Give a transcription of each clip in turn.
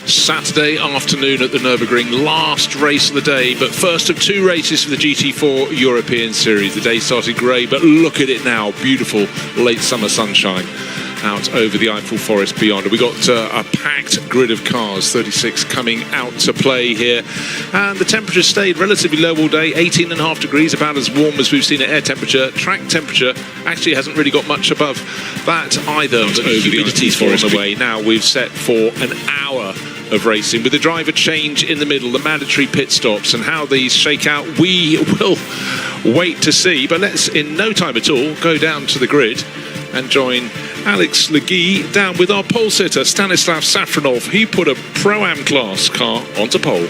Saturday afternoon at the Nürburgring, last race of the day, but first of two races for the GT4 European Series. The day started grey, but look at it now, beautiful late summer sunshine out over the Eiffel Forest beyond. We got a packed grid of cars, 36 coming out to play here, and the temperature stayed relatively low all day, 18.5 degrees, about as warm as we've seen at air temperature. Track temperature actually hasn't really got much above that either. Over the Eiffel Forest on the way. Now we've set for an hour of racing with the driver change in the middle, the mandatory pit stops, and how these shake out we will wait to see. But let's in no time at all go down to the grid and join Alex Legui down with our pole sitter Stanislav Safronov. He put a Pro-Am class car onto pole.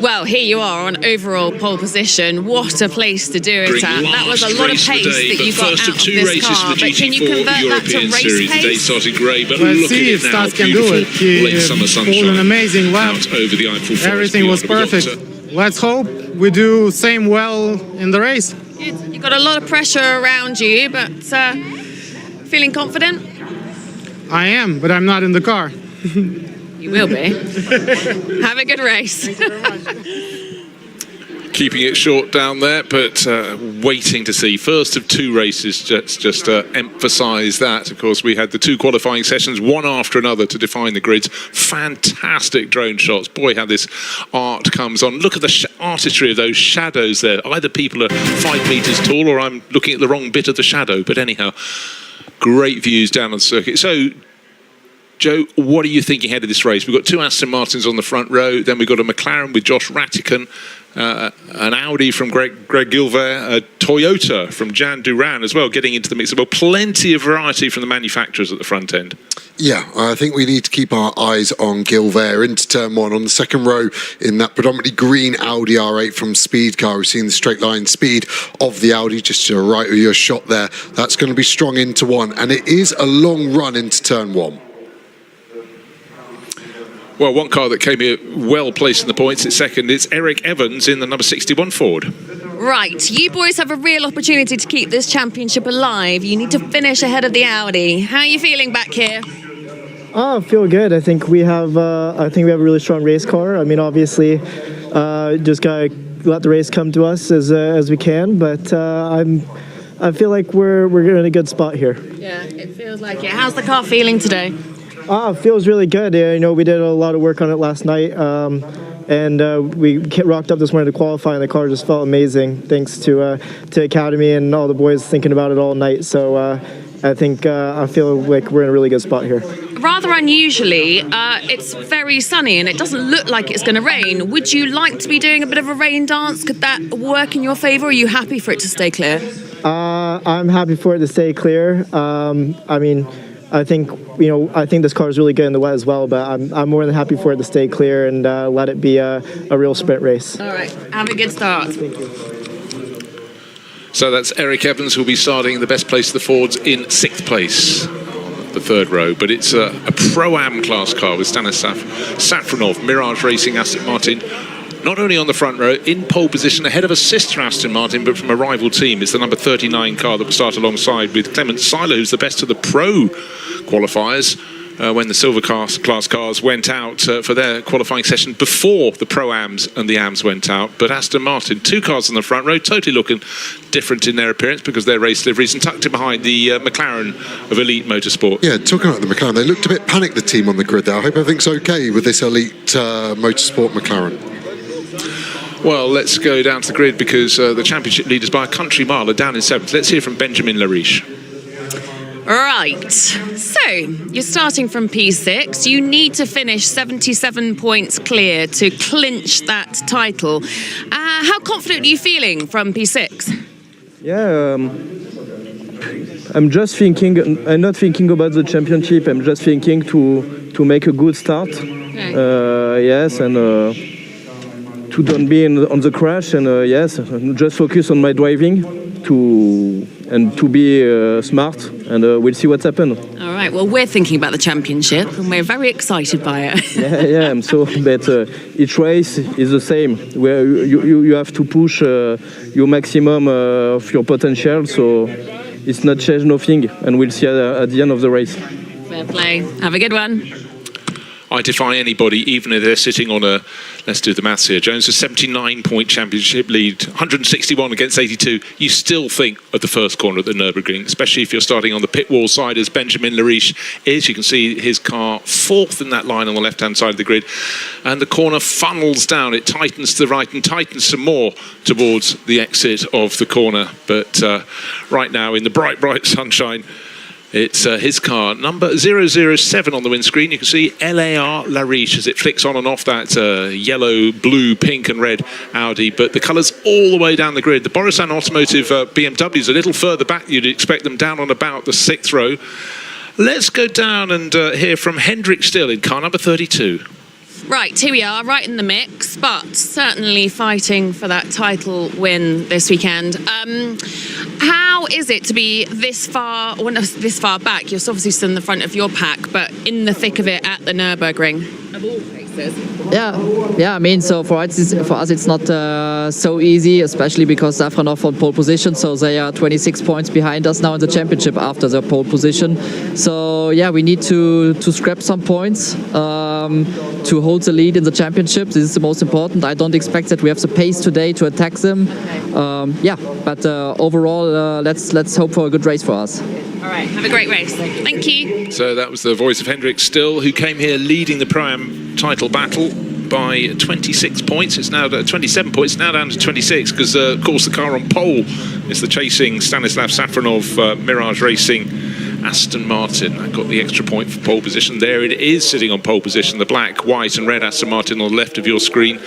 Well, here you are on overall pole position. What a place to do it at. That was a lot of pace that you got out of this car. But can you convert that to race pace? The day started grey, but let's look see at if it now. Stas can do it. Late summer sunshine. Pulled an amazing lap. Out over the Eiffel Forest. Everything was perfect. Let's hope we do same well in the race. Good. You've got a lot of pressure around you, but feeling confident? I am, but I'm not in the car. You will be. Have a good race. Keeping it short down there, but waiting to see. First of two races, just to emphasise that. Of course, we had the two qualifying sessions, one after another, to define the grids. Fantastic drone shots. Boy, how this art comes on. Look at the artistry of those shadows there. Either people are 5 metres tall or I'm looking at the wrong bit of the shadow. But anyhow, great views down on the circuit. So, Joe, what are you thinking ahead of this race? We've got two Aston Martins on the front row, then we've got a McLaren with Josh Rattican, an Audi from Greg Gilver, a Toyota from Jan Duran as well, getting into the mix. Well, plenty of variety from the manufacturers at the front end. Yeah, I think we need to keep our eyes on Gilver into turn one. On the second row in that predominantly green Audi R8 from Speed Car, we've seen the straight line speed of the Audi just to the right of your shot there. That's going to be strong into one, and it is a long run into turn one. Well, one car that came here well placed in the points, it's second. It's Eric Evans in the number 61 Ford. Right, you boys have a real opportunity to keep this championship alive. You need to finish ahead of the Audi. How are you feeling back here? I feel good. I think we have a really strong race car. I mean, obviously, just gotta let the race come to us as we can. But I feel like we're in a good spot here. Yeah, it feels like it. How's the car feeling today? It feels really good. You know, we did a lot of work on it last night, and we rocked up this morning to qualify, and the car just felt amazing. Thanks to Academy and all the boys thinking about it all night. So I think I feel like we're in a really good spot here. Rather unusually, it's very sunny and it doesn't look like it's going to rain. Would you like to be doing a bit of a rain dance? Could that work in your favour, or are you happy for it to stay clear? I'm happy for it to stay clear. I mean, I think this car is really good in the wet as well, but I'm more than happy for it to stay clear and let it be a real sprint race. All right, have a good start. Thank you. So that's Eric Evans, who'll be starting the best place of the Fords in 6th place on the third row. But it's a Pro-Am class car with Stanislav Safronov, Mirage Racing Aston Martin. Not only on the front row, in pole position ahead of a sister Aston Martin, but from a rival team. It's the number 39 car that will start alongside with Clement Seiler, who's the best of the pro qualifiers when the silver class cars went out for their qualifying session before the Pro-Ams and the Ams went out. But Aston Martin, two cars on the front row, totally looking different in their appearance because they're race liveries, and tucked in behind the McLaren of Elite Motorsport. Yeah, talking about the McLaren, they looked a bit panicked, the team on the grid there. I hope everything's okay with this Elite Motorsport McLaren. Well, let's go down to the grid because the championship leaders by a country mile are down in 7th. Let's hear from Benjamin Lariche. Right, so you're starting from P6. You need to finish 77 points clear to clinch that title. How confident are you feeling from P6? Yeah, I'm just thinking, I'm not thinking about the championship, I'm just thinking to make a good start. Okay. Yes, and to don't be on the crash, and yes, just focus on my driving to be smart, and we'll see what's happened. All right, well, we're thinking about the championship and we're very excited by it. yeah, I'm so, but each race is the same, where you have to push your maximum of your potential, so it's not change nothing, and we'll see at the end of the race. Fair play. Have a good one. I defy anybody, even if they're sitting on a, let's do the maths here, Jones, a 79-point championship lead, 161 against 82. You still think of the first corner at the Nürburgring, especially if you're starting on the pit wall side as Benjamin Lariche is. You can see his car fourth in that line on the left-hand side of the grid. And the corner funnels down. It tightens to the right and tightens some more towards the exit of the corner. But right now, in the bright, bright sunshine, it's his car, number 007 on the windscreen. You can see LAR Lariche as it flicks on and off that yellow, blue, pink and red Audi. But the colours all the way down the grid. The Borusan Automotive BMWs a little further back. You'd expect them down on about the 6th row. Let's go down and hear from Hendrik Still in car number 32. Right, here we are, right in the mix, but certainly fighting for that title win this weekend. How is it to be this far back? You're obviously still in the front of your pack, but in the thick of it at the Nürburgring, of all places. Yeah. I mean, so for us, it's not so easy, especially because Safranov on pole position. So they are 26 points behind us now in the championship after the pole position. So yeah, we need to scrap some points to hold the lead in the championship. This is the most important. I don't expect that we have the pace today to attack them. But overall, let's hope for a good race for us. All right, have a great race. Thank you. So that was the voice of Hendrik Still, who came here leading the Priam title battle by 26 points. It's now 27 points, now down to 26, because of course the car on pole is the chasing Stanislav Safronov Mirage Racing Aston Martin. That got the extra point for pole position. There it is, sitting on pole position, the black, white and red Aston Martin on the left of your screen.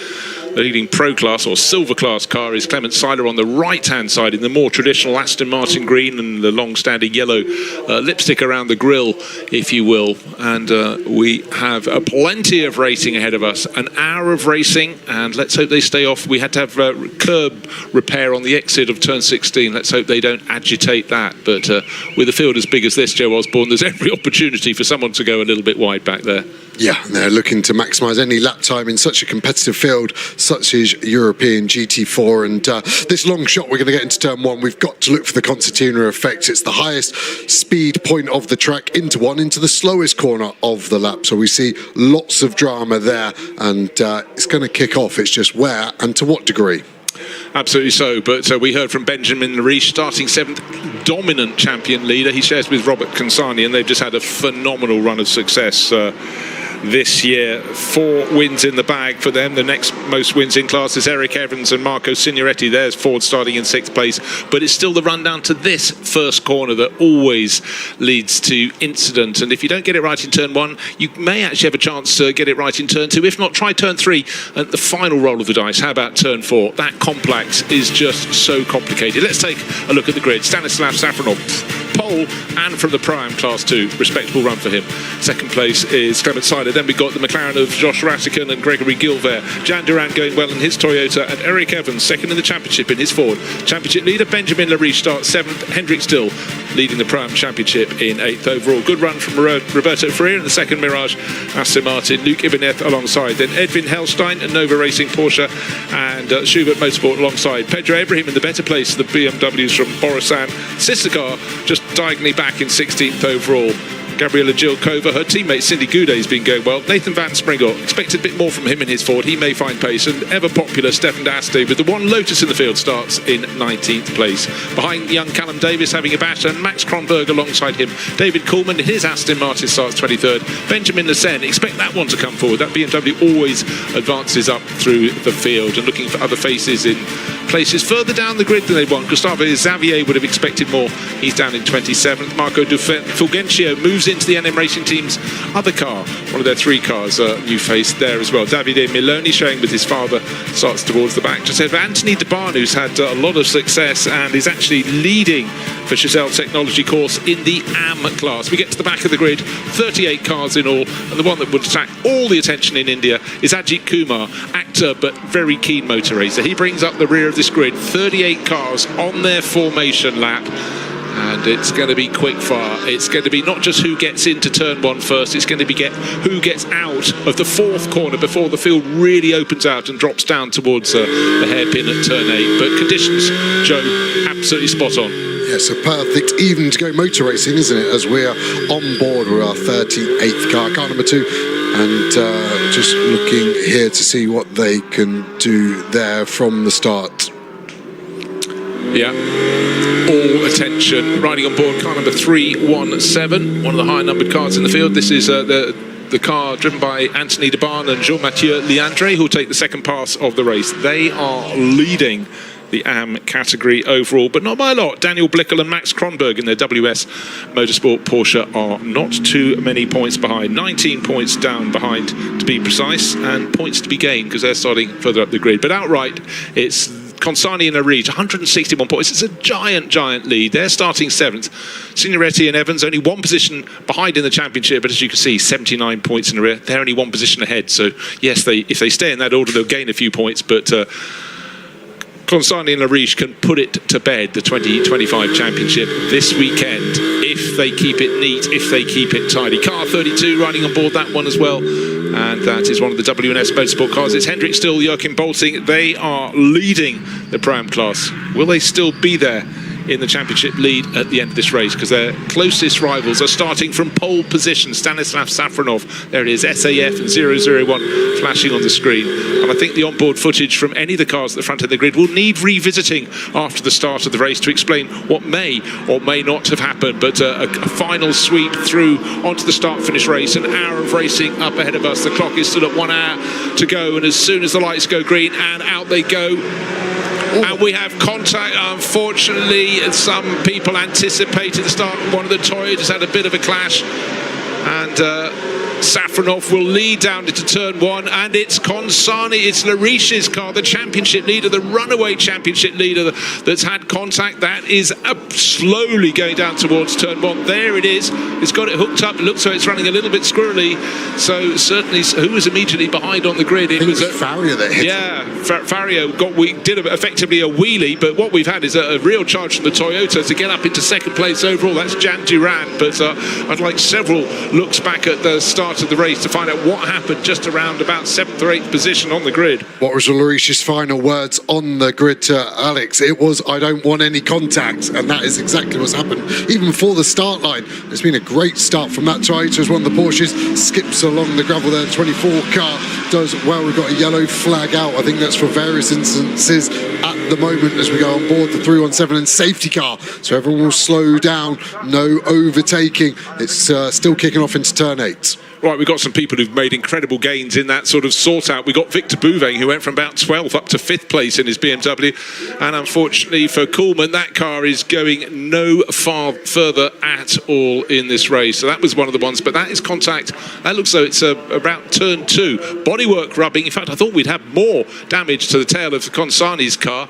The leading Pro Class or Silver Class car is Clement Seiler on the right-hand side in the more traditional Aston Martin green and the long-standing yellow lipstick around the grille, if you will. And we have plenty of racing ahead of us. An hour of racing, and let's hope they stay off. We had to have curb repair on the exit of turn 16. Let's hope they don't agitate that. But with a field as big as this, Joe Osborne, there's every opportunity for someone to go a little bit wide back there. Yeah, they're looking to maximise any lap time in such a competitive field such as European GT4. And this long shot we're going to get into turn 1, we've got to look for the concertina effect. It's the highest speed point of the track into the slowest corner of the lap. So we see lots of drama there, and it's going to kick off. It's just where and to what degree. Absolutely so, but we heard from Benjamin Lariche, starting 7th, dominant champion leader. He shares with Robert Consani, and they've just had a phenomenal run of success this year. 4 wins in the bag for them. The next most wins in class is Eric Evans and Marco Signoretti. There's Ford starting in 6th place, but it's still the run down to this first corner that always leads to incident. And if you don't get it right in turn 1, you may actually have a chance to get it right in turn 2. If not, try turn 3 at the final roll of the dice. How about turn 4? That complex is just so complicated. Let's take a look at the grid. Stanislav Safronov, pole, and from the Prime Class 2, respectable run for him. 2nd place is Clement Seiler. Then we got the McLaren of Josh Ratican and Gregory Gilvert. Jan Durand going well in his Toyota, and Eric Evans 2nd in the championship in his Ford. Championship leader Benjamin Lariche starts 7th. Hendrik Still leading the Prime Championship in 8th overall. Good run from Roberto Freire in the 2nd Mirage Aston Martin. Luke Ibanez alongside. Then Edwin Hellstein and Nova Racing Porsche, and Schubert Motorsport alongside. Pedro Ibrahim in the better place, the BMWs from Borusan. Sister car just diagonally back in 16th overall. Gabriela Gilkova, her teammate Cindy Goudet has been going well. Nathan Van Springel, expected a bit more from him in his Ford. He may find pace. And ever popular Stefan D'Asti with the one Lotus in the field starts in 19th place. Behind young Callum Davis having a bash, and Max Kronberg alongside him. David Coleman in his Aston Martin starts 23rd. Benjamin Lassen, expect that one to come forward. That BMW always advances up through the field, and looking for other faces in places further down the grid than they want. Gustavo Xavier would have expected more. He's down in 27th. Marco Fulgencio moves into the NM Racing Team's other car, one of their 3 cars, new face there as well. Davide Miloni showing with his father, starts towards the back. Just ahead of Anthony DeBarn, who's had a lot of success and is actually leading for Chazelle Technology course in the AM class. We get to the back of the grid, 38 cars in all, and the one that would attract all the attention in India is Ajithkumar, actor but very keen motor racer. He brings up the rear of this grid, 38 cars on their formation lap. And it's going to be quick fire. It's going to be not just who gets into turn 1 first, it's going to be who gets out of the 4th corner before the field really opens out and drops down towards the hairpin at turn 8. But conditions, Joe, absolutely spot on. Yeah, so perfect even to go motor racing, isn't it? As we're on board with our 38th car number 2. And just looking here to see what they can do there from the start. Yeah, all attention, riding on board car number 317, one of the higher numbered cars in the field. This is the car driven by Anthony Debarn and Jean-Mathieu Leandre, who'll take the second pass of the race. They are leading the AM category overall, but not by a lot. Daniel Blickel and Max Kronberg in their WS Motorsport Porsche are not too many points behind. 19 points down behind, to be precise, and points to be gained because they're starting further up the grid. But outright, it's Consani and Arij, 161 points. It's a giant lead. They're starting 7th. Signoretti and Evans only one position behind in the championship, but as you can see, 79 points in the rear. They're only one position ahead. So yes, if they stay in that order, they'll gain a few points, but Consani and Lariche can put it to bed, the 2025 championship this weekend, if they keep it neat, if they keep it tidy. Car 32 riding on board that one as well, and that is one of the WNS Motorsport cars. It's Hendrik Still, Joachim Bolting. They are leading the Pro-Am class. Will they still be there in the championship lead at the end of this race? Because their closest rivals are starting from pole position. Stanislav Safronov, there it is, SAF and 001 flashing on the screen. And I think the onboard footage from any of the cars at the front of the grid will need revisiting after the start of the race to explain what may or may not have happened. But a final sweep through onto the start-finish race, an hour of racing up ahead of us. The clock is still at 1 hour to go, and as soon as the lights go green, and out they go. And we have contact. Unfortunately, some people anticipated the start. One of the Toyotas had a bit of a clash, and Safronov will lead down into turn 1, and it's Consani, it's Lariche's car, the championship leader, the runaway championship leader that's had contact. That is slowly going down towards turn 1. There it is. It's got it hooked up. It looks like it's running a little bit squirrely. So certainly, who was immediately behind on the grid? It was Fario that hit. Yeah, Fario did effectively a wheelie, but what we've had is a real charge from the Toyota to get up into second place overall. That's Jan Duran, but I'd like several looks back at the start of the race to find out what happened just around about 7th or 8th position on the grid. What was Lariche's final words on the grid to Alex? It was, "I don't want any contact," and that is exactly what's happened. Even before the start line, it's been a great start from that Toyota as one of the Porsches skips along the gravel there. 24 car does well. We've got a yellow flag out. I think that's for various instances at the moment as we go on board the 317 and safety car. So everyone will slow down, no overtaking. It's still kicking off into turn 8. Right, we've got some people who've made incredible gains in that sort of sort out. We've got Victor Bouveng, who went from about 12th up to 5th place in his BMW. And unfortunately for Kuhlmann, that car is going no far further at all in this race. So that was one of the ones, but that is contact. That looks though it's about turn 2. Bodywork rubbing. In fact, I thought we'd have more damage to the tail of Consani's car.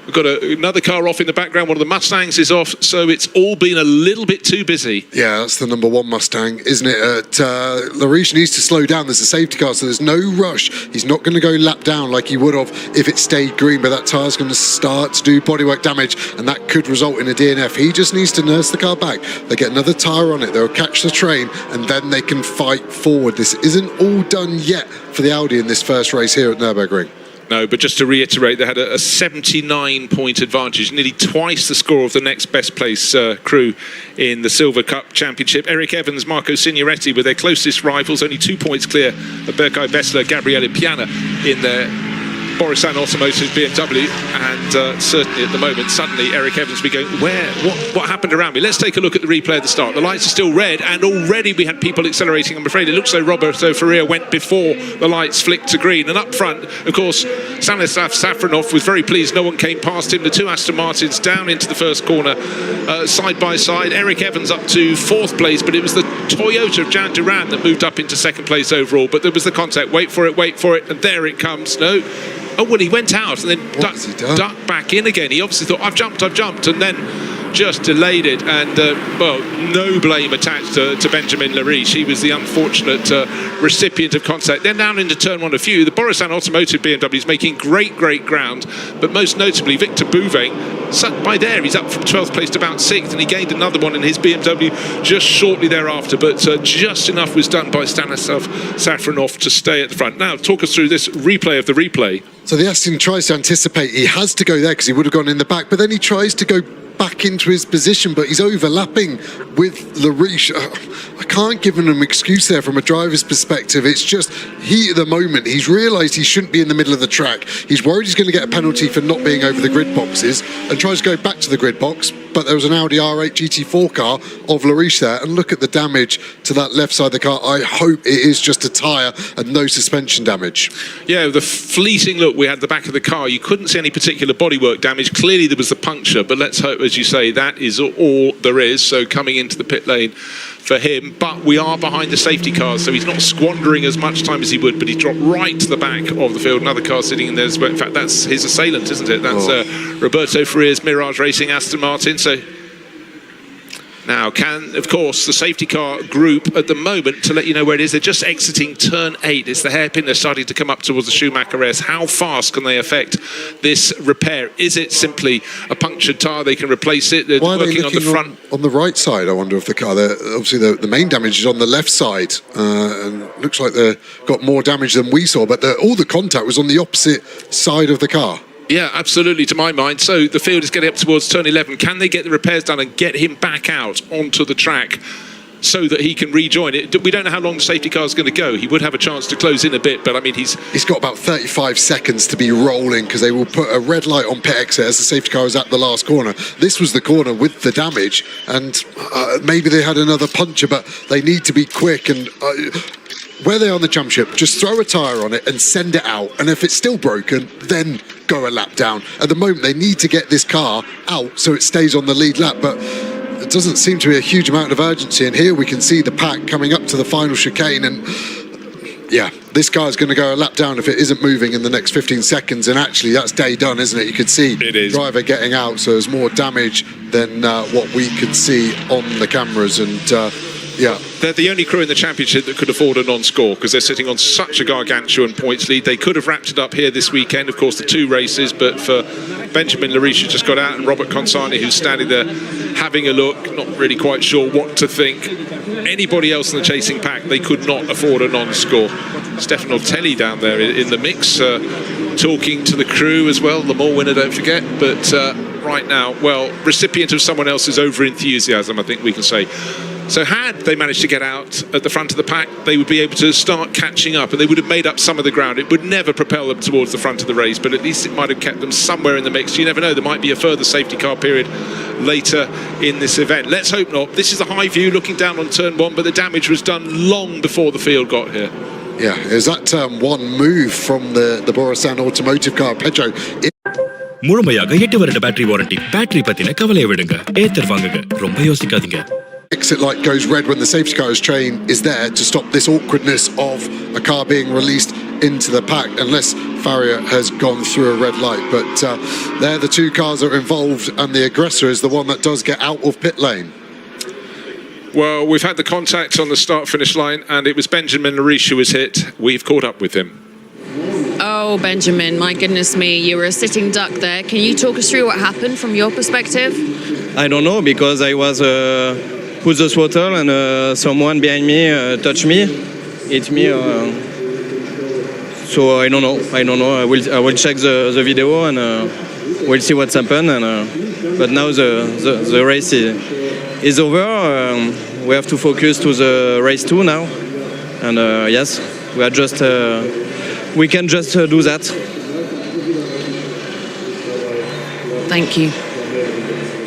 We've got another car off in the background. One of the Mustangs is off, so it's all been a little bit too busy. Yeah, that's the number 1 Mustang, isn't it? Lariche needs to slow down. There's a safety car, so there's no rush. He's not going to go lap down like he would have if it stayed green, but that tyre's going to start to do bodywork damage, and that could result in a DNF. He just needs to nurse the car back. They get another tyre on it, they'll catch the train, and then they can fight forward. This isn't all done yet for the Audi in this first race here at Nürburgring. No, but just to reiterate, they had a 79-point advantage, nearly twice the score of the next best place crew in the Silver Cup Championship. Eric Evans, Marco Signoretti were their closest rivals, only 2 points clear of Berkay Bessler, Gabriele Piana in their Borissan Automotive BMW, and certainly at the moment, suddenly Eric Evans will be going, what happened around me? Let's take a look at the replay of the start. The lights are still red, and already we had people accelerating. I'm afraid it looks like Roberto Ferreira went before the lights flicked to green. And up front, of course, Stanislav Safronov was very pleased no one came past him. The 2 Aston Martins down into the first corner, side by side. Eric Evans up to 4th place, but it was the Toyota of Jan Duran that moved up into 2nd place overall. But there was the contact. Wait for it, and there it comes. No. Oh, well, he went out and then ducked back in again. He obviously thought, I've jumped, and then just delayed it. And, well, no blame attached to Benjamin Lariche. He was the unfortunate recipient of contact. Then down into turn 1 a few. The Borissan Automotive BMW is making great ground, but most notably, Victor Bouveng, by there, he's up from 12th place to about 6th, and he gained another one in his BMW just shortly thereafter. But just enough was done by Stanislav Safronov to stay at the front. Now, talk us through this replay of the replay. So the Aston tries to anticipate. He has to go there because he would have gone in the back, but then he tries to go back into his position, but he's overlapping with Lariche. I can't give him an excuse there from a driver's perspective. It's just heat of the moment. He's realised he shouldn't be in the middle of the track. He's worried he's going to get a penalty for not being over the grid boxes and tries to go back to the grid box, but there was an Audi R8 GT4 car of Lariche there, and look at the damage to that left side of the car. I hope it is just a tyre and no suspension damage. Yeah, the fleeting look we had at the back of the car, you couldn't see any particular bodywork damage. Clearly there was a puncture, but let's hope, as you say, that is all there is. So coming into the pit lane for him, but we are behind the safety cars, so he's not squandering as much time as he would, but he dropped right to the back of the field. Another car sitting in there as well. In fact, that's his assailant, isn't it? That's Roberto Frere's Mirage Racing Aston Martin. So now can, of course, the safety car group at the moment, to let you know where it is, they're just exiting turn 8. It's the hairpin. They're starting to come up towards the Schumacher S. How fast can they affect this repair? Is it simply a punctured tyre? They can replace it. They're working on the front. On the right side, I wonder if the car, obviously the main damage is on the left side, and looks like they've got more damage than we saw, but all the contact was on the opposite side of the car. Yeah, absolutely, to my mind. So the field is getting up towards turn 11. Can they get the repairs done and get him back out onto the track so that he can rejoin it? We don't know how long the safety car is going to go. He would have a chance to close in a bit, but I mean, he's got about 35 seconds to be rolling, because they will put a red light on pit exit as the safety car is at the last corner. This was the corner with the damage, and maybe they had another puncture, but they need to be quick. And where they are in the championship, just throw a tyre on it and send it out, and if it's still broken, then go a lap down. At the moment, they need to get this car out so it stays on the lead lap, but it doesn't seem to be a huge amount of urgency. And here we can see the pack coming up to the final chicane, and yeah, this guy's going to go a lap down if it isn't moving in the next 15 seconds. And actually, that's day done, isn't it? You could see the driver getting out, so there's more damage than what we could see on the cameras. And yeah, they're the only crew in the championship that could afford a non-score, because they're sitting on such a gargantuan points lead. They could have wrapped it up here this weekend, of course, the 2 races, but for Benjamin Lariche, who just got out, and Robert Consani, who's standing there having a look, not really quite sure what to think. Anybody else in the chasing pack, they could not afford a non-score. Stefano Telly down there in the mix, talking to the crew as well. Le Mans winner, don't forget. But right now, well, recipient of someone else's over-enthusiasm, I think we can say. So had they managed to get out at the front of the pack, they would be able to start catching up, and they would have made up some of the ground. It would never propel them towards the front of the race, but at least it might have kept them somewhere in the mix. You never know, there might be a further safety car period later in this event. Let's hope not. This is a high view looking down on turn 1, but the damage was done long before the field got here. Yeah, is that turn 1 move from the Borasan automotive car, Pedro? முழுமையாக 8 வருட battery warranty. Battery பத்தின கவலையை விடுங்க. ஏத்தர் வாங்குங்க. ரொம்ப யோசிக்காதீங்க. Exit light goes red when the safety car's train is there to stop this awkwardness of a car being released into the pack, unless Faria has gone through a red light. But they're the 2 cars that are involved, and the aggressor is the one that does get out of pit lane. Well, we've had the contact on the start-finish line, and it was Benjamin Lariche who was hit. We've caught up with him. Oh, Benjamin, my goodness me, you were a sitting duck there. Can you talk us through what happened from your perspective? I don't know, because I was put the throttle, and someone behind me touched me, hit me. So I don't know. I will check the video, and we'll see what's happened. And but now the race is over. We have to focus to the race 2 now, and yes, we are just we can just do that. Thank you.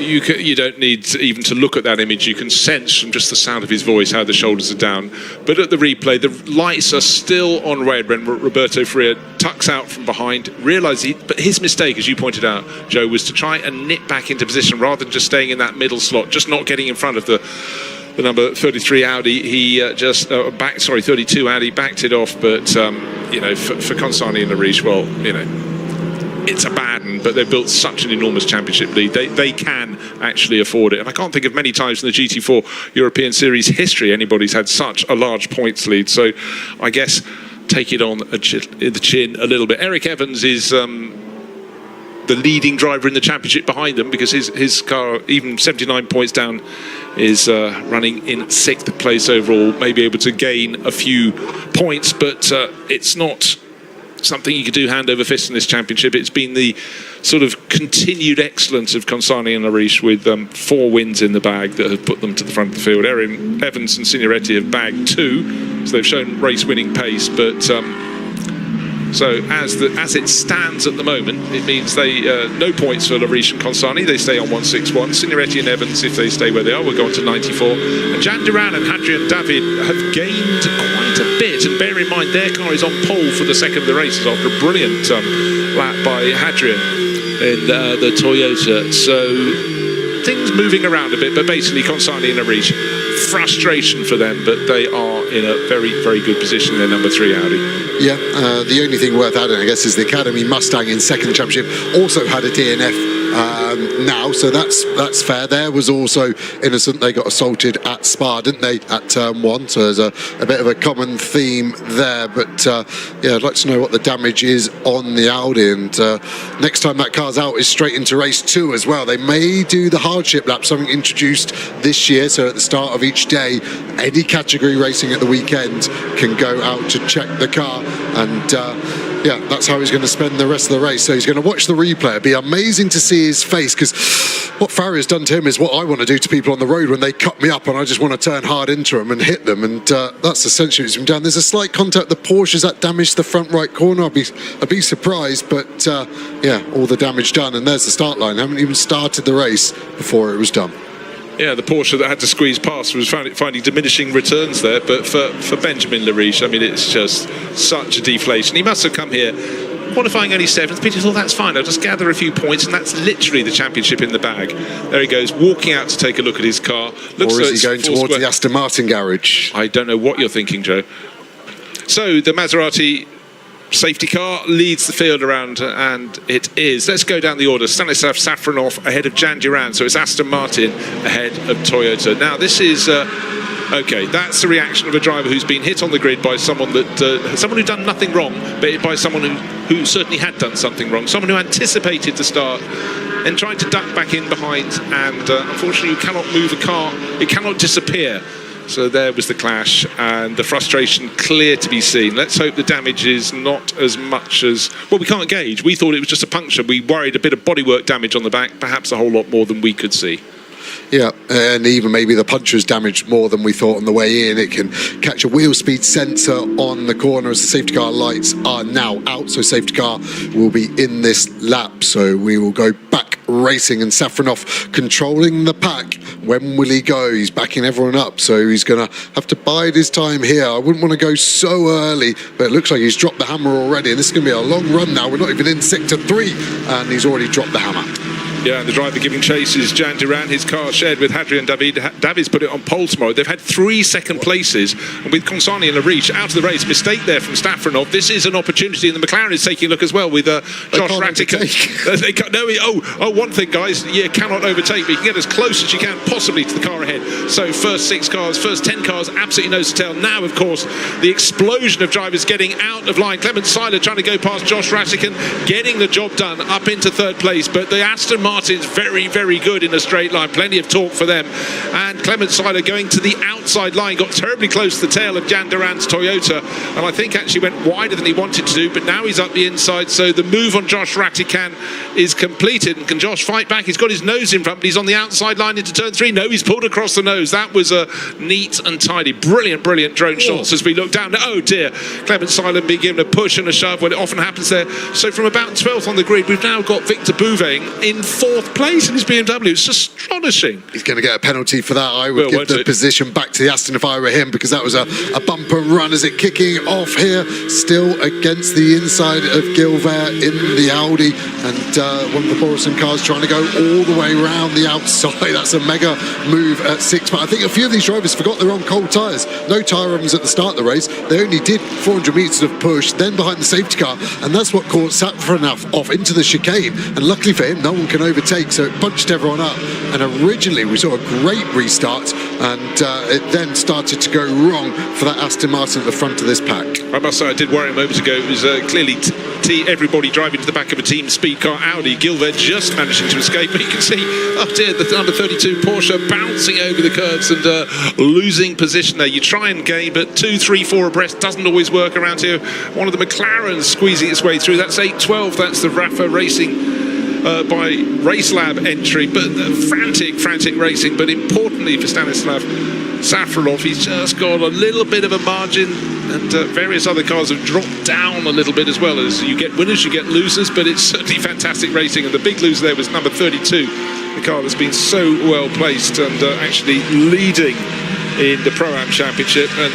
You don't need even to look at that image. You can sense from just the sound of his voice how the shoulders are down. But at the replay, the lights are still on red when Roberto Freire tucks out from behind. But his mistake, as you pointed out, Joe, was to try and nip back into position rather than just staying in that middle slot, just not getting in front of the number 33 Audi. He 32 Audi backed it off. But for Consani and Lariche, well, it's a bad one, but they've built such an enormous championship lead. They can actually afford it. And I can't think of many times in the GT4 European Series history anybody's had such a large points lead. So I guess take it on the chin a little bit. Eric Evans is the leading driver in the championship behind them, because his car, even 79 points down, is running in 6th place overall, may be able to gain a few points, but it's not something you could do hand over fist in this championship. It's been the sort of continued excellence of Consani and Arish with 4 wins in the bag that have put them to the front of the field. Evans and Signoretti have bagged 2, so they've shown race-winning pace, but so as it stands at the moment, it means they no points for Arish and Consani. They stay on 161. Signoretti and Evans, if they stay where they are, will go on to 94. And Jan Duran and Hadrian David have gained quite a bit, and bear in mind their car is on pole for the second of the races after a brilliant lap by Hadrian in the Toyota. So things moving around a bit, but basically Consani and Arish, frustration for them, but they are in a very, very good position. They're number 3 Audi. Yeah, the only thing worth adding, I guess, is the Academy Mustang in second championship also had a DNF now, so that's fair. There was also Innocent. They got assaulted at Spa, didn't they, at turn 1? So there's a bit of a common theme there. But yeah, I'd like to know what the damage is on the Audi. And next time that car's out is straight into race 2 as well. They may do the hardship lap, something introduced this year. So at the start of each day, any category racing at the weekend can go out to check the car. And yeah, that's how he's going to spend the rest of the race. So he's going to watch the replay. It'd be amazing to see his face, because what Farrier's done to him is what I want to do to people on the road when they cut me up and I just want to turn hard into them and hit them. And that's essentially what's been done. There's a slight contact. The Porsches that damaged the front right corner. I'd be surprised, but yeah, all the damage done. And there's the start line. Haven't even started the race before it was done. Yeah, the Porsche that had to squeeze past was finding diminishing returns there. But for Benjamin Lariche, I mean, it's just such a deflation. He must have come here qualifying only 7th. Peter thought, that's fine, I'll just gather a few points, and that's literally the championship in the bag. There he goes, walking out to take a look at his car. Looks or is he going towards the Aston Martin garage? I don't know what you're thinking, Joe. So the Maserati safety car leads the field around, and it is. Let's go down the order. Stanislav Safronov ahead of Jan Duran, so it's Aston Martin ahead of Toyota. Now this is okay, that's the reaction of a driver who's been hit on the grid by someone who'd done nothing wrong, but by someone who certainly had done something wrong, someone who anticipated the start and tried to duck back in behind, and unfortunately you cannot move a car, it cannot disappear. So there was the clash, and the frustration clear to be seen. Let's hope the damage is not as much as... Well, we can't gauge. We thought it was just a puncture. We worried a bit of bodywork damage on the back, perhaps a whole lot more than we could see. Yeah, and even maybe the puncher's damaged more than we thought on the way in. It can catch a wheel speed sensor on the corner as the safety car lights are now out. So safety car will be in this lap. So we will go back racing, and Safronov controlling the pack. When will he go? He's backing everyone up, so he's going to have to bide his time here. I wouldn't want to go so early, but it looks like he's dropped the hammer already, and this is going to be a long run now. We're not even in sector 3, and he's already dropped the hammer. Yeah, and the driver giving chase is Jan Duran. His car shared with Hadrian David. David's put it on pole tomorrow. They've had 3 second places, and with Consani and Lariche out of the race, mistake there from Safronov. This is an opportunity, and the McLaren is taking a look as well with Josh Rattigan. One thing, guys, you cannot overtake, but you can get as close as you can possibly to the car ahead. So first 6 cars, first 10 cars, absolutely nose to tail. Now, of course, the explosion of drivers getting out of line. Clement Seiler trying to go past Josh Rattigan, getting the job done up into 3rd place, but the Aston Martin's very, very good in a straight line. Plenty of torque for them. And Clement Seiler going to the outside line, got terribly close to the tail of Jan Duran's Toyota, and I think actually went wider than he wanted to do, but now he's up the inside, so the move on Josh Rattigan is completed. And can Josh fight back? He's got his nose in front, but he's on the outside line into turn 3. No, he's pulled across the nose. That was a neat and tidy. Brilliant drone shots as we look down. Oh dear, Clement Seiler being given a push and a shove when it often happens there. So from about 12th on the grid, we've now got Victor Bouveng in 4th place in his BMW. It's just astonishing. He's going to get a penalty for that. I would give the position back to the Aston if I were him, because that was a bump and run. As it kicking off here, still against the inside of Gilbert in the Audi, and one of the Borison cars trying to go all the way around the outside. That's a mega move at 6. But I think a few of these drivers forgot they're on cold tyres. No tyre runs at the start of the race. They only did 400 metres of push, then behind the safety car, and that's what caught Safronov off into the chicane. And luckily for him, no one can overtake, so it punched everyone up. And originally we saw a great restart, and it then started to go wrong for that Aston Martin at the front of this pack. I must say, I did worry a moment ago. It was clearly everybody driving to the back of a team speed car Audi. Gilbert just managing to escape, but you can see, oh dear, the under 32 Porsche bouncing over the curves and losing position there. You try and gain, but 2, 3, 4 abreast doesn't always work around here. One of the McLarens squeezing its way through. That's 8-12. That's the Rafa Racing by Race Lab entry, but frantic racing. But importantly for Stanislav Safronov, he's just got a little bit of a margin, and various other cars have dropped down a little bit as well. As you get winners, you get losers, but it's certainly fantastic racing. And the big loser there was number 32, the car that's been so well placed and actually leading in the Pro-Am Championship, and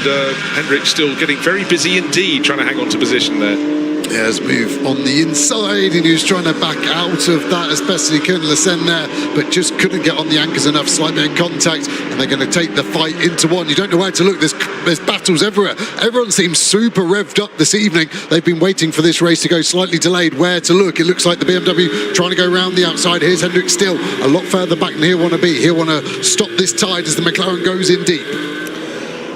Hendrik still getting very busy indeed trying to hang on to position there. Yeah, let's move on the inside, and he was trying to back out of that as best as he could. Lassen there, but just couldn't get on the anchors enough, slight bit of contact, and they're going to take the fight into one. You don't know where to look. There's battles everywhere. Everyone seems super revved up this evening. They've been waiting for this race to go, slightly delayed. Where to look? It looks like the BMW trying to go around the outside. Here's Hendrik still a lot further back than he'll want to be. He'll want to stop this tide as the McLaren goes in deep.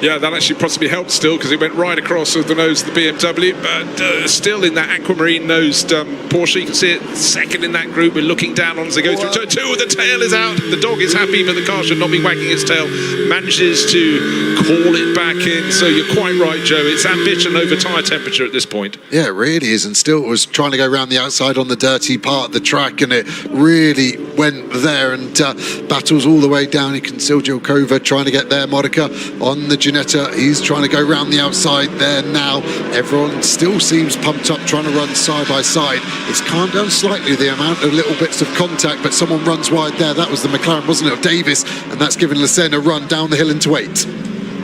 Yeah, that actually possibly helped still, because it went right across the nose of the BMW, but still in that aquamarine-nosed Porsche. You can see it second in that group. We're looking down on as they go through turn 2. The tail is out. The dog is happy, but the car should not be wagging its tail. Manages to call it back in. So you're quite right, Joe. It's ambition over tyre temperature at this point. Yeah, it really is. And still was trying to go around the outside on the dirty part of the track, and it really went there, and battles all the way down. You can see Jilkova trying to get there. Modica on the Ginetta, he's trying to go round the outside there now. Everyone still seems pumped up, trying to run side by side. It's calmed down slightly, the amount of little bits of contact, but someone runs wide there. That was the McLaren, wasn't it, of Davis, and that's given Lassen a run down the hill into 8.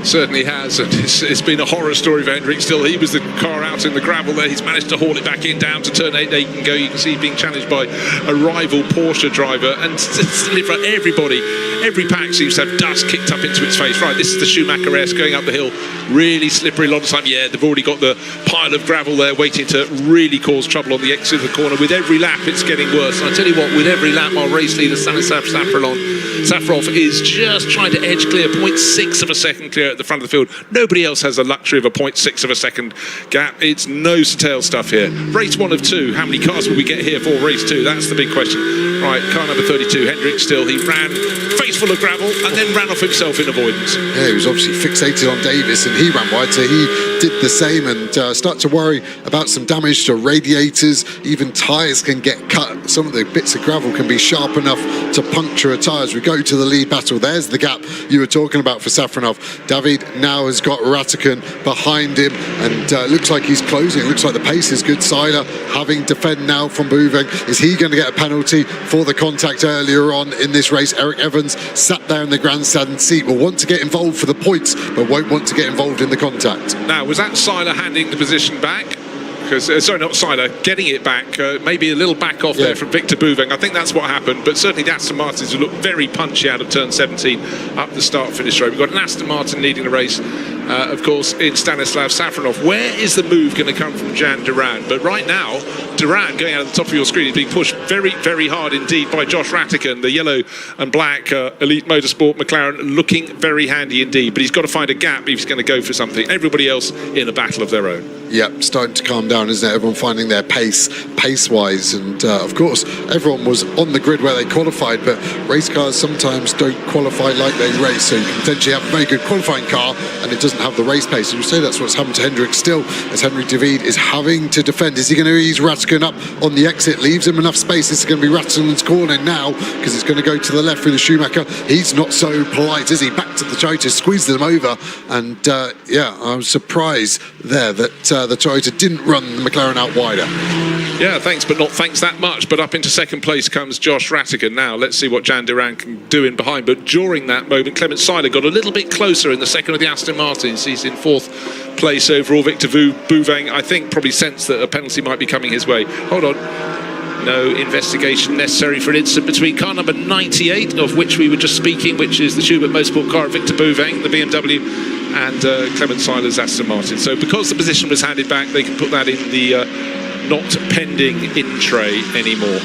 Certainly has, and it's been a horror story for Hendrik still. He was the car out in the gravel there. He's managed to haul it back in down to turn 8. There you can go. You can see he's being challenged by a rival Porsche driver, and for everybody, every pack seems to have dust kicked up into its face. Right, this is the Schumacher S going up the hill, really slippery a lot of time. Yeah, they've already got the pile of gravel there waiting to really cause trouble on the exit of the corner. With every lap, it's getting worse. And I tell you what, with every lap, our race leader Stanislav Safronov is just trying to edge clear, 0.6 of a second clear at the front of the field. Nobody else has the luxury of a 0.6 of a second gap. It's nose to tail stuff here. Race 1 of 2. How many cars will we get here for race 2? That's the big question. Right, car number 32, Hendrik still. He ran face full of gravel and then ran off himself in avoidance. Yeah, he was obviously fixated on Davis, and he ran wide, so he did the same, and start to worry about some damage to radiators. Even tyres can get cut. Some of the bits of gravel can be sharp enough to puncture a tyre. As we go to the lead battle, there's the gap you were talking about for Safronov. David now has got Ratican behind him, and looks like he's closing. It looks like the pace is good. Seiler having to fend now from Bouveng. Is he going to get a penalty for the contact earlier on in this race? Eric Evans sat there in the grandstand seat, will want to get involved for the points, but won't want to get involved in the contact. Now, was that Seiler handing the position back? Because, sorry, not Seiler, getting it back, maybe a little back off there from Victor Bouveng. I think that's what happened, but certainly the Aston Martins look very punchy out of turn 17 up the start-finish road. We've got an Aston Martin leading the race, of course, in Stanislav Safronov. Where is the move going to come from Jan Durand? But right now, Durand, going out of the top of your screen, is being pushed very, very hard indeed by Josh Ratican, the yellow and black Elite Motorsport McLaren, looking very handy indeed. But he's got to find a gap if he's going to go for something. Everybody else in a battle of their own. Yep, starting to calm down, isn't it? Everyone finding their pace-wise, and of course, everyone was on the grid where they qualified, but race cars sometimes don't qualify like they race, so you can potentially have a very good qualifying car, and it doesn't have the race pace. And you say that's what's happened to Hendrik still, as Henry David is having to defend. Is he going to ease Ratican up on the exit? Leaves him enough space. This is going to be Ratican's corner now, because it's going to go to the left with the Schumacher. He's not so polite, is he? Back to the Toyota, squeezed them over, and yeah, I was surprised there that the Toyota didn't run the McLaren out wider. Yeah, thanks, but not thanks that much. But up into second place comes Josh Ratican now. Let's see what Jan Durand can do in behind. But during that moment, Clement Seiler got a little bit closer in the second of the Aston Martins. He's in fourth place overall. Victor Bouveng, I think, probably sensed that a penalty might be coming his way. Hold on. No investigation necessary for an incident between car number 98, of which we were just speaking, which is the Schubert Motorsport car of Victor Bouveng, the BMW, and Clement Seiler's Aston Martin. So because the position was handed back, they can put that in the not pending in tray anymore.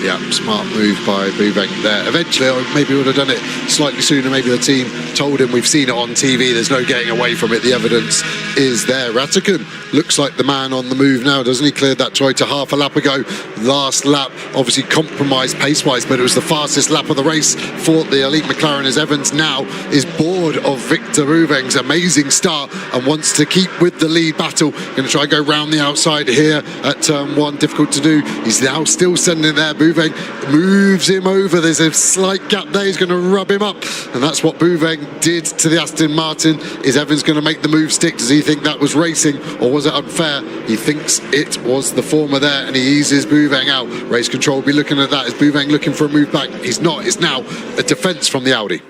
Yeah, smart move by Bouveng there. Eventually, maybe would have done it slightly sooner. Maybe the team told him, we've seen it on TV, there's no getting away from it. The evidence is there. Ratican looks like the man on the move now, doesn't he? Cleared that Toyota half a lap ago. Last lap, obviously compromised pace-wise, but it was the fastest lap of the race for the Elite McLaren, as Evans now is bored of Victor Bouveng's amazing start and wants to keep with the lead battle. Going to try and go round the outside here at turn 1. Difficult to do. He's now still sending it there. Bouveng moves him over. There's a slight gap there. He's going to rub him up. And that's what Bouveng did to the Aston Martin. Is Evans going to make the move stick? Does he think that was racing or was it unfair? He thinks it was the former there, and he eases Bouveng out. Race control will be looking at that. Is Bouveng looking for a move back? He's not. It's now a defence from the Audi.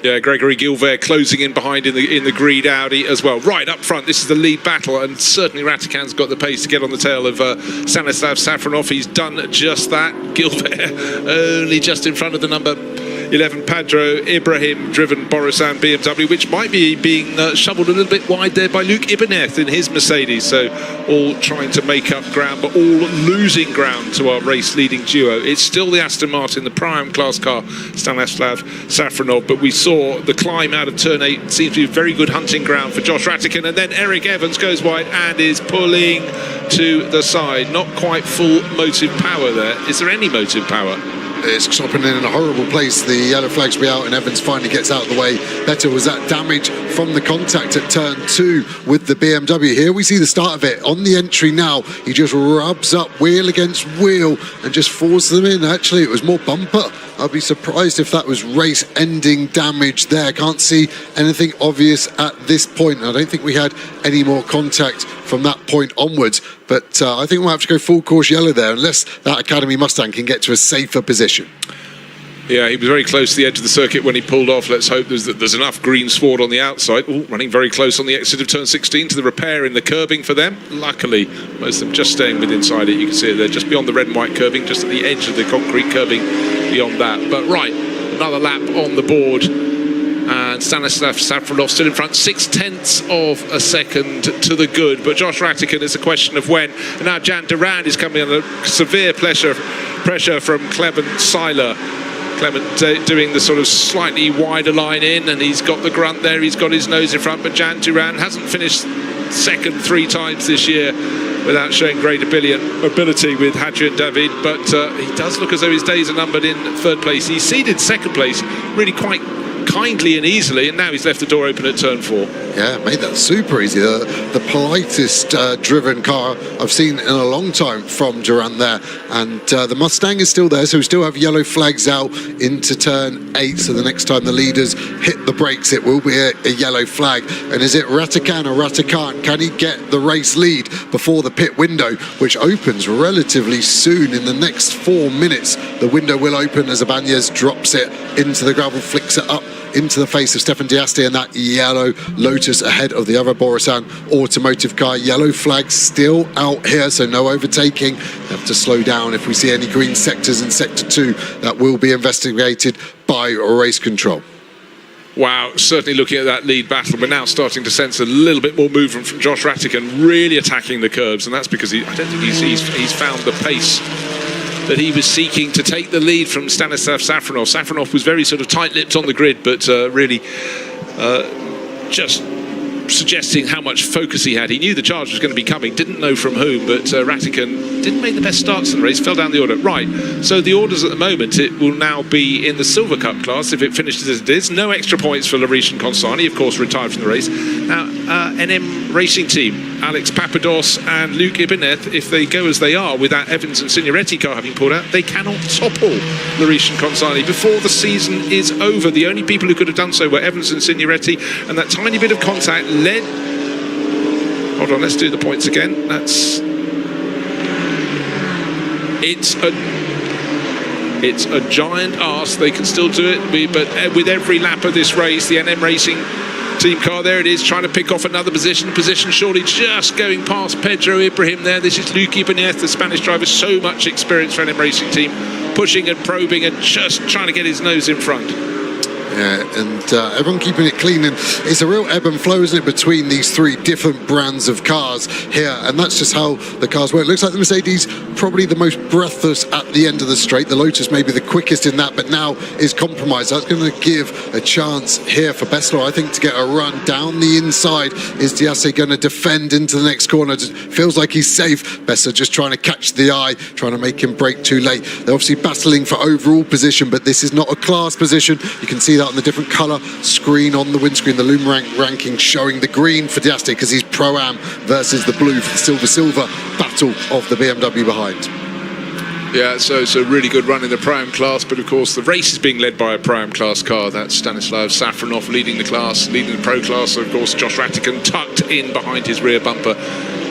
Yeah, Gregory Gilbert closing in behind in the green Audi as well. Right up front, this is the lead battle, and certainly Ratikan's got the pace to get on the tail of Stanislav Safronov. He's done just that. Gilbert only just in front of the number 11 Pedro Ibrahim driven Borisan BMW, which might be being shoveled a little bit wide there by Luke Ibanez in his Mercedes. So all trying to make up ground, but all losing ground to our race leading duo. It's still the Aston Martin, the prime class car, Stanislav Safronov, but we saw the climb out of turn 8 seems to be very good hunting ground for Josh Ratikan, and then Eric Evans goes wide and is pulling to the side. Not quite full motive power there. Is there any motive power? It's stopping in a horrible place. The yellow flags will be out and Evans finally gets out of the way. Better was that damage from the contact at turn 2 with the BMW. Here we see the start of it. On the entry now, he just rubs up wheel against wheel and just forces them in. Actually, it was more bumper. I'd be surprised if that was race-ending damage there. Can't see anything obvious at this point. I don't think we had any more contact from that point onwards. But I think we'll have to go full course yellow there, unless that Academy Mustang can get to a safer position. Yeah, he was very close to the edge of the circuit when he pulled off. Let's hope there's enough green sward on the outside. Ooh, running very close on the exit of turn 16 to the repair in the curbing for them. Luckily, most of them just staying with inside it. You can see it there, just beyond the red and white curbing, just at the edge of the concrete curbing beyond that. But right, another lap on the board. And Stanislav Safronov still in front, 0.6 of a second to the good. But Josh Ratikan, it's a question of when. And now Jan Durand is coming under severe pressure from Clement Seiler. Clement doing the sort of slightly wider line in, and he's got the grunt there, he's got his nose in front, but Jan Durand hasn't finished second 3 times this year without showing great ability with Hadjian David, but he does look as though his days are numbered in third place. He seeded second place really quite kindly and easily, and now he's left the door open at turn 4. Yeah, made that super easy. The politest driven car I've seen in a long time from Durand there. And the Mustang is still there, so we still have yellow flags out into turn 8. So the next time the leaders hit the brakes, it will be a yellow flag. And is it Ratikan or Ratikan? Can he get the race lead before the pit window, which opens relatively soon in the next 4 minutes? The window will open as Ibanez drops it into the gravel, flicks it up into the face of Stefan Diasti, and that yellow Lotus ahead of the other Borisan automotive car. Yellow flag still out here, so no overtaking. Have to slow down if we see any green sectors in sector 2. That will be investigated by race control. Wow, certainly looking at that lead battle, we're now starting to sense a little bit more movement from Josh Ratikan, really attacking the curbs, and that's because I don't think he's found the pace that he was seeking to take the lead from Stanislav Safronov. Safronov was very sort of tight-lipped on the grid, but really just suggesting how much focus he had. He knew the charge was going to be coming, didn't know from whom, but Ratikan didn't make the best starts in the race, fell down the order. Right, so the orders at the moment, it will now be in the Silver Cup class if it finishes as it is. No extra points for Larishan Konsani, of course, retired from the race. Now, NM Racing Team, Alex Papados and Luke Ibanez, if they go as they are with that Evans and Signoretti car having pulled out, they cannot topple Larishan Konsani before the season is over. The only people who could have done so were Evans and Signoretti, and that tiny bit of contact led. Hold on, let's do the points again. It's a giant arse. They can still do it, but with every lap of this race, the NM Racing Team car, there it is, trying to pick off another position surely just going past Pedro Ibrahim there. This is Luke Ibanez, the Spanish driver, so much experience for NM Racing Team, pushing and probing and just trying to get his nose in front. Yeah, and everyone keeping it clean, and it's a real ebb and flow, isn't it, between these 3 different brands of cars here, and that's just how the cars work. It looks like the Mercedes probably the most breathless at the end of the straight. The Lotus may be the quickest in that, but now is compromised. That's going to give a chance here for Bessler, I think, to get a run down the inside. Is Diasse going to defend into the next corner? It feels like he's safe. Bessler just trying to catch the eye, trying to make him brake too late. They're obviously battling for overall position, but this is not a class position. You can see that on the different colour screen on the windscreen, the Loom ranking showing the green for Diaste because he's Pro-Am versus the blue for the silver battle of the BMW behind. Yeah, so it's a really good run in the Pro-Am class, but of course the race is being led by a Pro-Am class car. That's Stanislav Safronov leading the class, leading the Pro class. Of course, Josh Rattigan tucked in behind his rear bumper.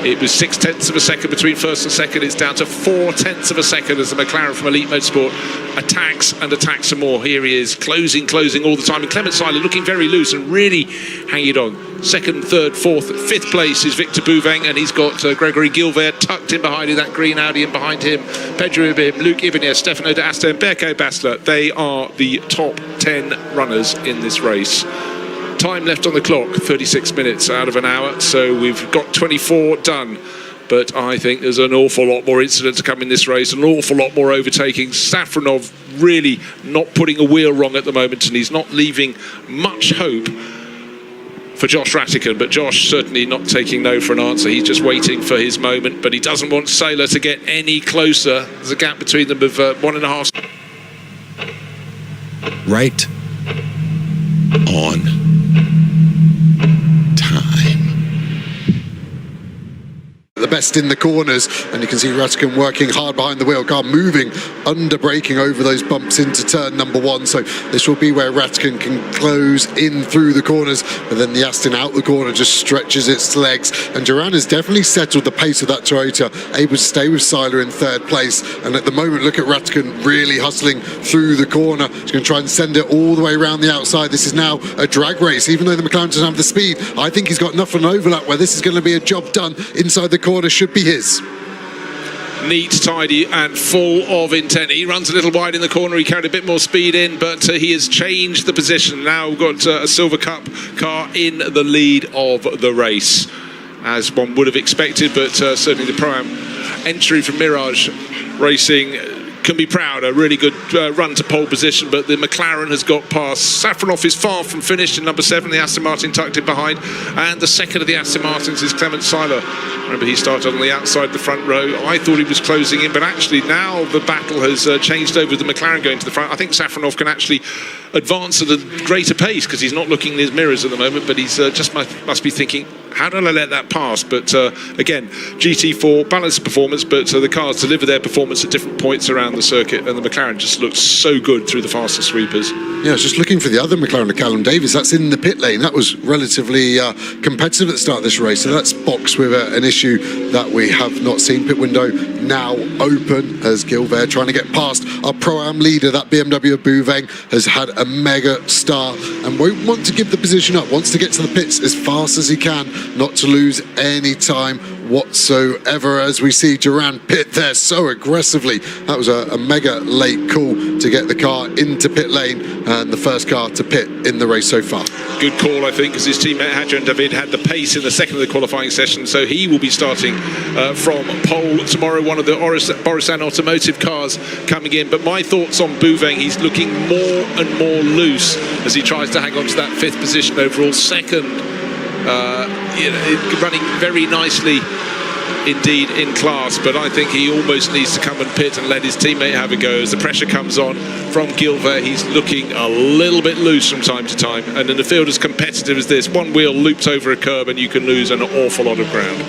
It was 0.6 of a second between first and second. It's down to 0.4 of a second as the McLaren from Elite Motorsport attacks and attacks some more. Here he is, closing all the time. And Clement Seiler looking very loose and really hanging on. Second, third, fourth, fifth place is Victor Bouveng, and he's got Gregory Gilbert tucked in behind in that green Audi, and behind him Pedro Ibim, Luke Ibanez, Stefano D'Asta and Berko Basler. They are the top 10 runners in this race. Time left on the clock, 36 minutes out of an hour, so we've got 24 done. But I think there's an awful lot more incidents to come in this race, an awful lot more overtaking. Safronov really not putting a wheel wrong at the moment, and he's not leaving much hope for Josh Rattigan, but Josh certainly not taking no for an answer. He's just waiting for his moment, but he doesn't want Seiler to get any closer. There's a gap between them of 1.5. Right on time. The best in the corners, and you can see Rattigan working hard behind the wheel, car moving, under braking over those bumps into turn number 1. So this will be where Rattigan can close in through the corners, but then the Aston out the corner just stretches its legs. And Duran has definitely settled the pace of that Toyota, able to stay with Seiler in third place. And at the moment, look at Rattigan really hustling through the corner. He's going to try and send it all the way around the outside. This is now a drag race, even though the McLaren doesn't have the speed. I think he's got enough of an overlap where this is going to be a job done inside the corner. Should be his. Neat, tidy and full of intent. He runs a little wide in the corner. He carried a bit more speed in, but he has changed the position. Now we've got a Silver Cup car in the lead of the race, as one would have expected, but certainly the Pro-Am entry from Mirage Racing can be proud. A really good run to pole position, but the McLaren has got past. Safronov is far from finished in number 7. The Aston Martin tucked in behind, and the second of the Aston Martins is Clement Seiler. Remember, he started on the outside, the front row. I thought he was closing in, but actually now the battle has changed over the McLaren going to the front. I think Safronov can actually advance at a greater pace because he's not looking in his mirrors at the moment, but he's just must be thinking, how did I let that pass? But again, GT4 balanced performance, but the cars deliver their performance at different points around the circuit, and the McLaren just looks so good through the faster sweepers. Yeah, I was just looking for the other McLaren, Callum Davies. That's in the pit lane. That was relatively competitive at the start of this race, so that's boxed with an issue that we have not seen. Pit window now open as Gilbert trying to get past our Pro-Am leader. That BMW of Bouveng has had a mega start and won't want to give the position up, wants to get to the pits as fast as he can, not to lose any time whatsoever, as we see Duran pit there so aggressively. That was a mega late call to get the car into pit lane, and the first car to pit in the race so far. Good call, I think, because his teammate Hadrian David had the pace in the second of the qualifying session, so he will be starting from pole tomorrow. One of the Borusan Automotive cars coming in, but my thoughts on Bouveng, he's looking more and more loose as he tries to hang on to that 5th position overall. Second, running very nicely indeed in class, but I think he almost needs to come and pit and let his teammate have a go. As the pressure comes on from Gilbert, he's looking a little bit loose from time to time, and in a field as competitive as this, one wheel loops over a curb and you can lose an awful lot of ground.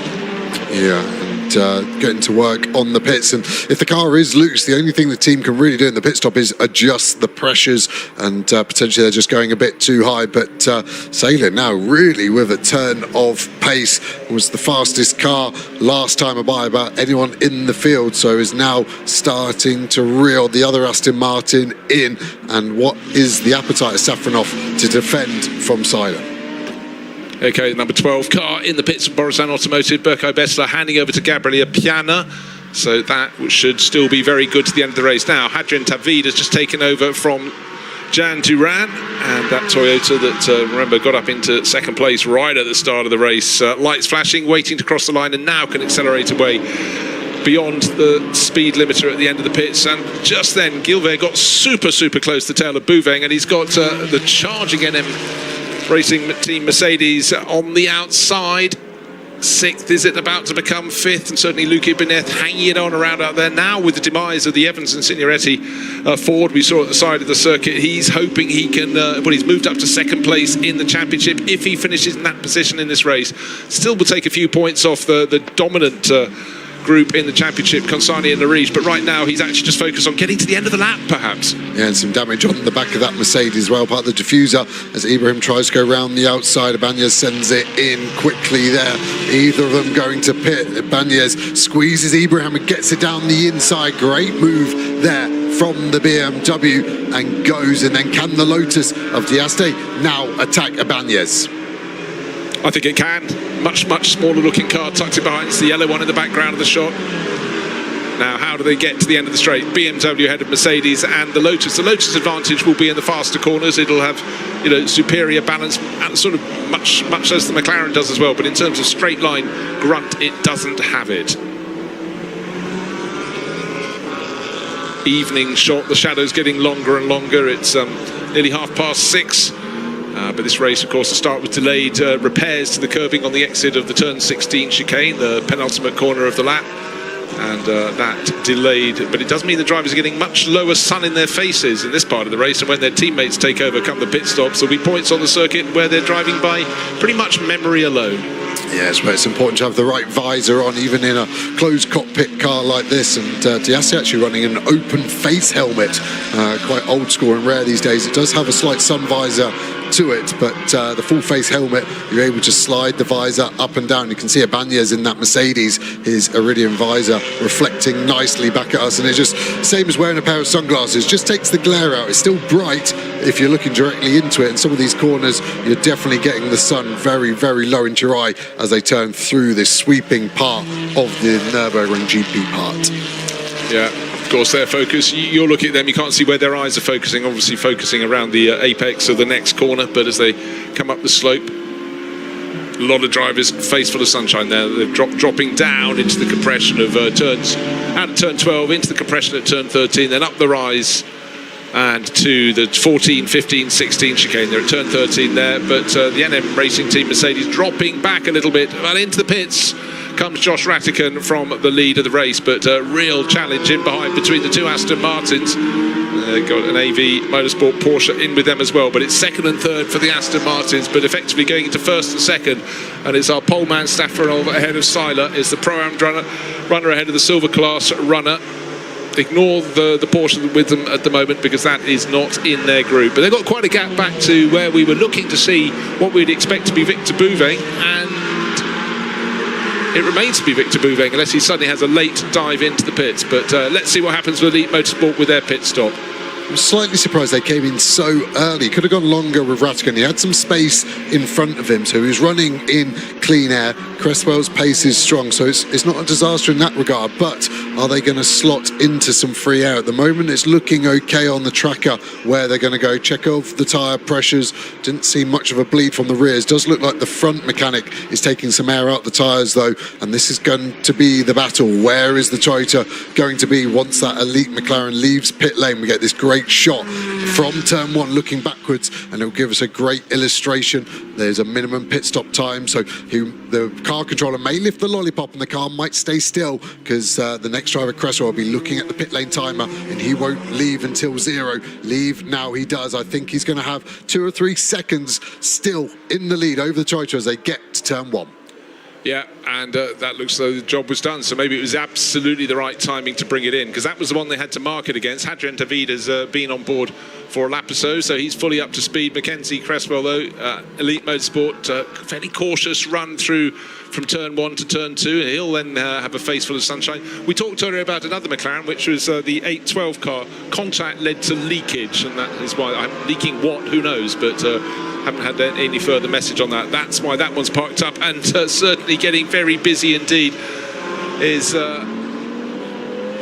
Yeah, and getting to work on the pits, and if the car is loose, the only thing the team can really do in the pit stop is adjust the pressures, and potentially they're just going a bit too high. But Seiler now really with a turn of pace, was the fastest car last time by about anyone in the field, so is now starting to reel the other Aston Martin in. And what is the appetite of Safronov to defend from Seiler? Okay, number 12 car in the pits of Borusan Automotive, Berko Bessler handing over to Gabriele Piana. So that should still be very good to the end of the race. Now, Hadrian David has just taken over from Jan Duran, and that Toyota that, remember, got up into second place right at the start of the race. Lights flashing, waiting to cross the line, and now can accelerate away beyond the speed limiter at the end of the pits. And just then, Gilbert got super close to the tail of Bouveng, and he's got the charging NM Racing Team Mercedes on the outside. 6th, is it about to become 5th? And certainly Luke Ibanez hanging it on around out there. Now with the demise of the Evans and Signoretti Ford we saw at the side of the circuit, he's hoping he can, well, he's moved up to 2nd place in the championship. If he finishes in that position in this race, still will take a few points off the dominant group in the championship, Consani and Lariche, but right now he's actually just focused on getting to the end of the lap, perhaps. Yeah, and some damage on the back of that Mercedes as well, part of the diffuser, as Ibrahim tries to go around the outside. Ibanez sends it in quickly there. Either of them going to pit. Ibanez squeezes Ibrahim and gets it down the inside. Great move there from the BMW and goes. And then can the Lotus of Diaste now attack Ibanez? I think it can. Much smaller looking car tucked in behind. It's the yellow one in the background of the shot. Now, how do they get to the end of the straight? BMW ahead of Mercedes and the Lotus. The Lotus advantage will be in the faster corners. It'll have, superior balance, and sort of much as the McLaren does as well. But in terms of straight line grunt, it doesn't have it. Evening shot. The shadow's getting longer and longer. It's nearly 6:30. But this race, of course, the start was delayed. Repairs to the curbing on the exit of the turn 16 chicane, the penultimate corner of the lap. And that delayed, but it does mean the drivers are getting much lower sun in their faces in this part of the race, and when their teammates take over come the pit stops, there'll be points on the circuit where they're driving by pretty much memory alone. Yes, but it's important to have the right visor on, even in a closed cockpit car like this. And Diaste actually running an open face helmet, quite old school and rare these days. It does have a slight sun visor to it, but the full face helmet, you're able to slide the visor up and down. You can see Ibanez in that Mercedes, his Iridium visor reflecting nicely back at us, and it's just same as wearing a pair of sunglasses, just takes the glare out. It's still bright if you're looking directly into it, and some of these corners you're definitely getting the sun very, very low into your eye as they turn through this sweeping part of the Nürburgring GP part. Yeah, of course, their focus, you're looking at them, you can't see where their eyes are focusing, obviously focusing around the apex of the next corner, but as they come up the slope, a lot of drivers face full of sunshine there. They're dropping down into the compression of turns, out of turn 12, into the compression at turn 13, then up the rise and to the 14, 15, 16 chicane. They're at turn 13 there, but the NM Racing Team Mercedes dropping back a little bit, and into the pits comes Josh Rattican from the lead of the race, but a real challenge in behind between the two Aston Martins. Got an AV Motorsport Porsche in with them as well, but it's second and third for the Aston Martins, but effectively going into first and second, and it's our pole man Staffarov ahead of Seiler. It's the Pro-Am runner ahead of the Silver Class runner. Ignore the Porsche with them at the moment because that is not in their group, but they've got quite a gap back to where we were looking to see what we'd expect to be Victor Bouveng, and it remains to be Victor Bouveng unless he suddenly has a late dive into the pits. But let's see what happens with Elite Motorsport with their pit stop. I'm slightly surprised they came in so early. Could have gone longer with Rattigan. He had some space in front of him, so he was running in clean air. Cresswell's pace is strong, so it's not a disaster in that regard, but are they going to slot into some free air? At the moment, it's looking okay on the tracker where they're going to go. Chekhov, the tyre pressures, didn't see much of a bleed from the rears. Does look like the front mechanic is taking some air out the tyres, though, and this is going to be the battle. Where is the Toyota going to be once that elite McLaren leaves pit lane? We get this great shot from turn one looking backwards, and it'll give us a great illustration. There's a minimum pit stop time, so the car controller may lift the lollipop and the car might stay still because the next driver, Cresswell, will be looking at the pit lane timer and he won't leave until 0. Leave now he does. I think he's going to have 2 or 3 seconds still in the lead over the Toyota as they get to turn 1. Yeah, and that looks as though the job was done. So maybe it was absolutely the right timing to bring it in, because that was the one they had to mark it against. Hadrian David has been on board for a lap or so he's fully up to speed. Mackenzie Cresswell, though, Elite Motorsport, fairly cautious run through from turn 1 to turn 2. He'll then have a face full of sunshine. We talked earlier about another McLaren, which was the 812 car. Contact led to leakage, and that is why I'm leaking what, who knows, but haven't had any further message on that. That's why that one's parked up, and certainly getting very busy indeed.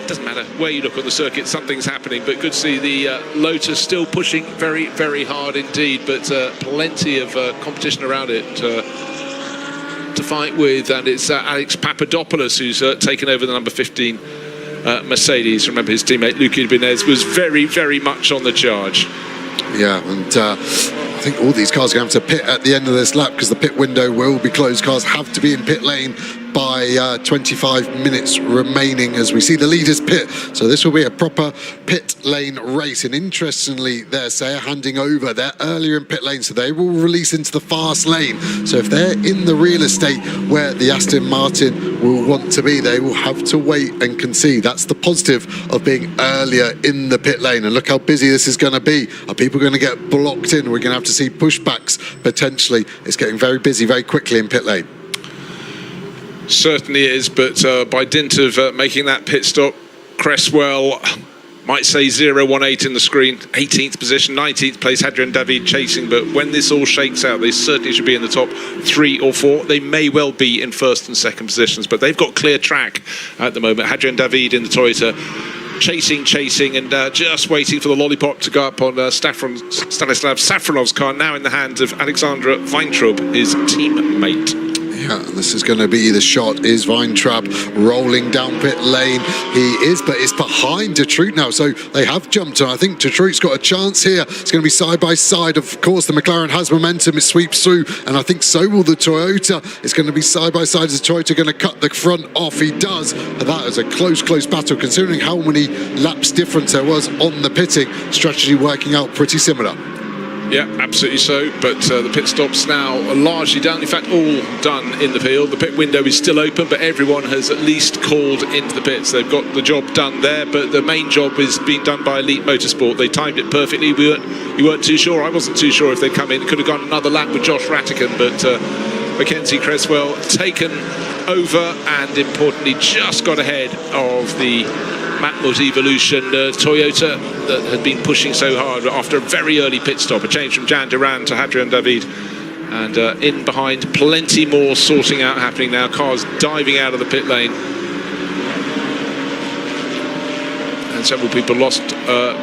Doesn't matter where you look on the circuit, something's happening, but good to see the Lotus still pushing very, very hard indeed, but plenty of competition around it to fight with, and it's Alex Papadopoulos who's taken over the number 15 Mercedes. Remember, his teammate Luca Ibanez was very, very much on the charge. Yeah, and I think all these cars are going to have to pit at the end of this lap because the pit window will be closed. Cars have to be in pit lane by 25 minutes remaining as we see the leaders pit. So this will be a proper pit lane race. And interestingly, they're handing over. They're earlier in pit lane, so they will release into the fast lane. So if they're in the real estate where the Aston Martin will want to be, they will have to wait and concede. That's the positive of being earlier in the pit lane. And look how busy this is going to be. Are people going to get blocked in? We're going to have to see pushbacks potentially. It's getting very busy very quickly in pit lane. Certainly is, but by dint of making that pit stop, Cresswell might say 0-1-8 in the screen, 18th position, 19th place, Hadrian David chasing, but when this all shakes out, they certainly should be in the top 3 or 4. They may well be in first and second positions, but they've got clear track at the moment. Hadrian David in the Toyota, chasing, and just waiting for the lollipop to go up on Stanislav Safronov's car, now in the hands of Alexandra Weintraub, his teammate. Yeah, this is going to be the shot. Is Weintraub rolling down pit lane? He is, but it's behind Detroit now. So they have jumped on. I think Detroit's got a chance here. It's going to be side by side. Of course, the McLaren has momentum. It sweeps through, and I think so will the Toyota. It's going to be side by side. Is the Toyota going to cut the front off? He does. And that is a close battle, considering how many laps difference there was on the pitting. Strategy working out pretty similar. Yeah, absolutely so, but the pit stops now are largely done, in fact all done in the field. The pit window is still open, but everyone has at least called into the pits. They've got the job done there, but the main job is being done by Elite Motorsport. They timed it perfectly. You weren't too sure, I wasn't too sure if they'd come in. Could have gone another lap with Josh Rattigan, but Mackenzie Cresswell taken over and importantly just got ahead of the Matmut Evolution Toyota that had been pushing so hard after a very early pit stop. A change from Jan Duran to Hadrian David, and in behind plenty more sorting out happening now. Cars diving out of the pit lane, and several people lost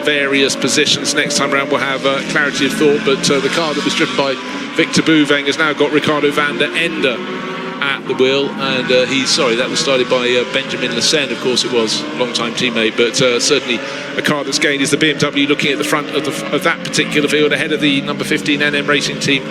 various positions. Next time around we'll have clarity of thought, but the car that was driven by Victor Bouveng has now got Ricardo van der Ende at the wheel, and that was started by Benjamin Lassen, of course it was, long-time teammate, but certainly a car that's gained is the BMW, looking at the front of that particular field, ahead of the number 15 NM Racing Team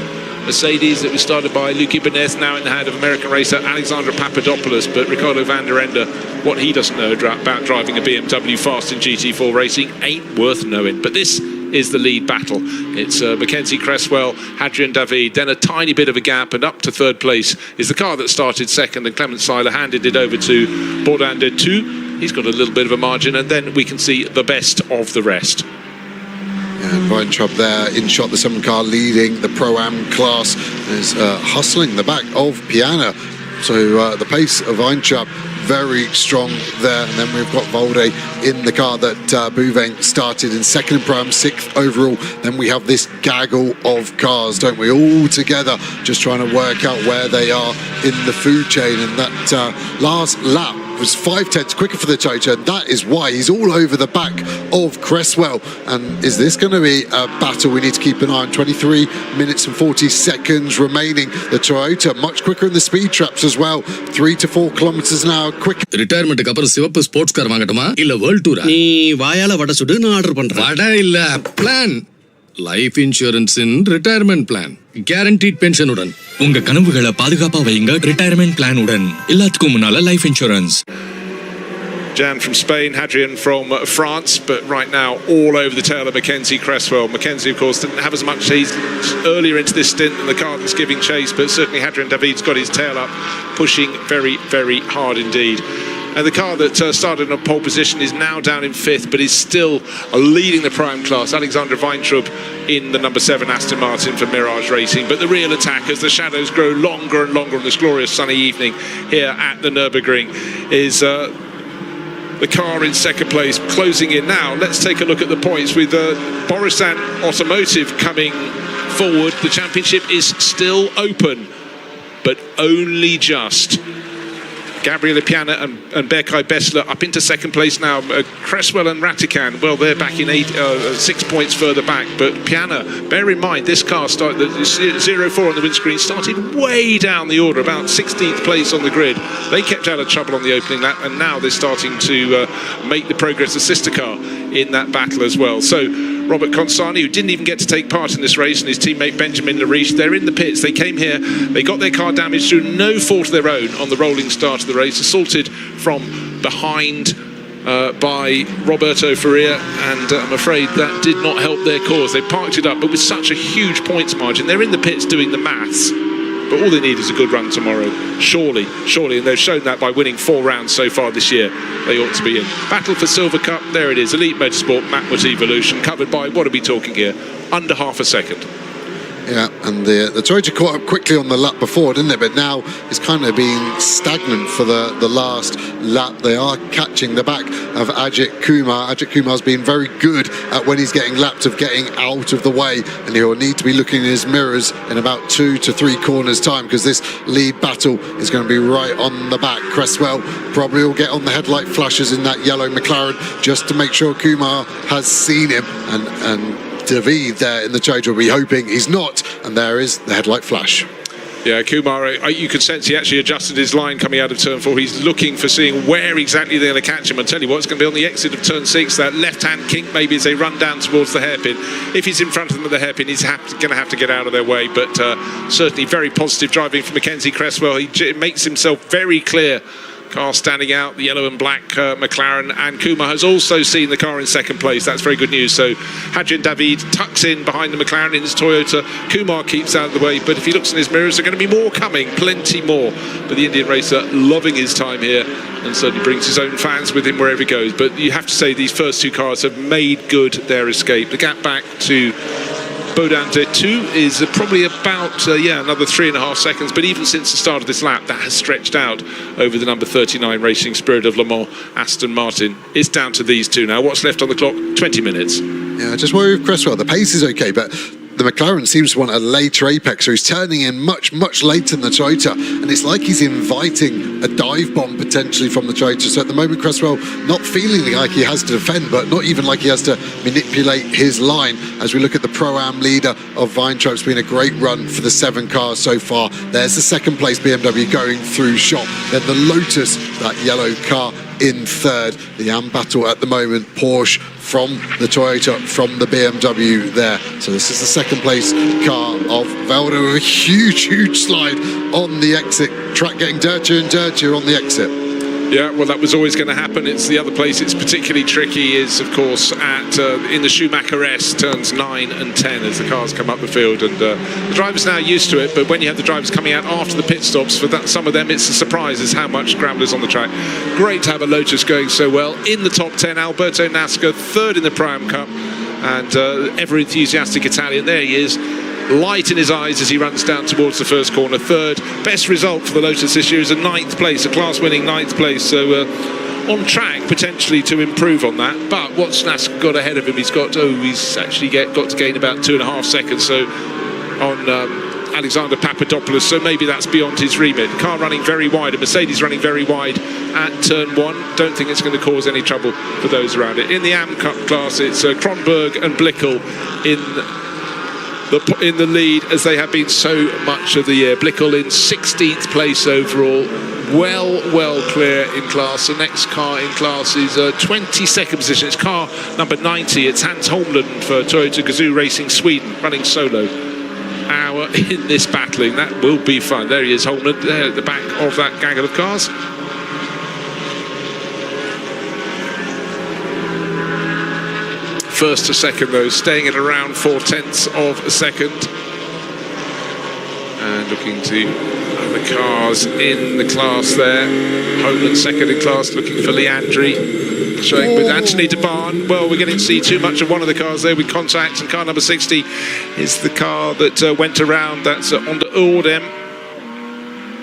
Mercedes that was started by Luki Benes, now in the hand of American racer Alexandra Papadopoulos. But Ricardo van der Ende, what he doesn't know about driving a BMW fast in GT4 racing ain't worth knowing. But this is the lead battle. It's Mackenzie Cresswell, Hadrian David, then a tiny bit of a gap, and up to third place is the car that started second, and Clement Seiler handed it over to Bourdin de Two. He's got a little bit of a margin, and then we can see the best of the rest. And Weintraub there in shot, the 7 car leading the Pro-Am class, is hustling the back of Piana. So the pace of Weintraub very strong there. And then we've got Volde in the car that Bouveng started in second in Pro-Am, 6th overall. Then we have this gaggle of cars, don't we, all together, just trying to work out where they are in the food chain. And that last lap was 5/10 quicker for the Toyota, and that is why he's all over the back of Cresswell. And is this going to be a battle we need to keep an eye on? 23 minutes and 40 seconds remaining. The Toyota much quicker in the speed traps as well, 3 to 4 kilometers an hour quick. Retirement அப்புறம் சிவப்பு sports car வாங்கட்டுமா இல்ல world டூரா? நீ வாயால வடை சுடு, நான் order பண்றேன். வடை இல்ல, plan. Life insurance இன் retirement plan, guaranteed pension உடன். உங்க கனவுகளை பாதுகாப்பா வைங்க ரிட்டையர்மெண்ட் பிளான் உடன். எல்லாத்துக்கும் முன்னால life insurance. Jan from Spain, Hadrian from France, but right now all over the tail of Mackenzie Cresswell. Mackenzie, of course, didn't have as much chase earlier into this stint than the car that's giving chase, but certainly Hadrian David's got his tail up, pushing very, very hard indeed. And the car that started in a pole position is now down in 5th, but is still leading the prime class. Alexandra Weintraub in the number 7 Aston Martin for Mirage Racing. But the real attack, as the shadows grow longer and longer on this glorious sunny evening here at the Nürburgring, is the car in second place, closing in now. Let's take a look at the points with Borisan Automotive coming forward. The championship is still open, but only just. Gabriele Piana and Berkay Bessler up into second place now. Cresswell and Rattigan, well, they're back in 6 points further back. But Piana, bear in mind, this car started, the 0-4 on the windscreen, started way down the order, about 16th place on the grid. They kept out of trouble on the opening lap, and now they're starting to make the progress of sister car in that battle as well. So Robert Consani, who didn't even get to take part in this race, and his teammate Benjamin Lariche. They're in the pits. They came here, they got their car damaged through no fault of their own on the rolling start of the race, assaulted from behind by Roberto Faria, and I'm afraid that did not help their cause. They parked it up, but with such a huge points margin, they're in the pits doing the maths. But all they need is a good run tomorrow. Surely, and they've shown that by winning 4 rounds so far this year. They ought to be in. Battle for Silver Cup, there it is. Elite Motorsport, Matmut Evolution, covered by, what are we talking here? Under half a second. Yeah, and the Toyota caught up quickly on the lap before, didn't it? But now it's kind of been stagnant for the last lap. They are catching the back of Ajithkumar. Ajithkumar's been very good at, when he's getting lapped, of getting out of the way, and he'll need to be looking in his mirrors in about 2 to 3 corners time, because this lead battle is going to be right on the back. Cresswell probably will get on the headlight flashes in that yellow McLaren just to make sure Kumar has seen him, and David there in the Toyota will be hoping he's not, and there is the headlight flash. Yeah, Kumar, you can sense he actually adjusted his line coming out of turn 4. He's looking for seeing where exactly they're going to catch him. I'll tell you what, it's going to be on the exit of turn 6, that left-hand kink maybe as they run down towards the hairpin. If he's in front of them at the hairpin, he's going to have to get out of their way, but certainly very positive driving from Mackenzie Cresswell. He makes himself very clear. Car standing out, the yellow and black McLaren, and Kumar has also seen the car in second place. That's very good news. So Hadjian David tucks in behind the McLaren in his Toyota. Kumar keeps out of the way, but if he looks in his mirrors, there are going to be more coming, plenty more. But the Indian racer loving his time here, and certainly brings his own fans with him wherever he goes. But you have to say these first 2 cars have made good their escape. The gap back to Bodan Z2 is probably about another 3.5 seconds, but even since the start of this lap, that has stretched out over the number 39 Racing Spirit of Le Mans, Aston Martin. It's down to these 2 now. What's left on the clock? 20 minutes. Yeah, just worry with Cresswell. The pace is okay, but the McLaren seems to want a later apex, so he's turning in much later than the Toyota, and it's like he's inviting a dive bomb potentially from the Toyota. So at the moment, Cresswell not feeling like he has to defend, but not even like he has to manipulate his line. As we look at the Pro-Am leader of Weintraub, it's been a great run for the 7 cars so far. There's the second place BMW going through shop. Then the Lotus, that yellow car, in third. The AM battle at the moment, Porsche from the Toyota, from the BMW there. So this is the second place car of Velda with a huge slide on the exit. Track getting dirtier and dirtier on the exit. Yeah, well, that was always going to happen. It's the other place it's particularly tricky is, of course, at in the Schumacher S, turns 9 and 10 as the cars come up the field. And the drivers now used to it, but when you have the drivers coming out after the pit stops, for that, some of them, it's a surprise as how much scramblers on the track. Great to have a Lotus going so well. In the top 10, Alberto Nasca, 3rd in the Pro-Am Cup, and ever-enthusiastic Italian. There he is. Light in his eyes as he runs down towards the first corner. 3rd. Best result for the Lotus this year is a 9th place, a class-winning 9th place. So on track potentially to improve on that. But what's Nasca got ahead of him? He's actually got to gain about 2.5 seconds. So on Alexander Papadopoulos. So maybe that's beyond his remit. The car running very wide, a Mercedes running very wide at turn 1. Don't think it's going to cause any trouble for those around it. In the AM Cup class, it's Kronberg and Blickel in the lead, as they have been so much of the year. Blickel in 16th place overall, well clear in class. The next car in class is 22nd position. It's car number 90. It's Hans Holmlund for Toyota Gazoo Racing Sweden, running solo. Hour in this battling, that will be fun. There he is, Holmlund, there at the back of that gaggle of cars. First to second, though, staying at around 0.4 of a second. And looking to the cars in the class there. Holmlund second in class, looking for Leandri. Showing with Anthony de Barn. Well, we're getting to see too much of one of the cars there with contact, and car number 60 is the car that went around. That's Honda Ordem.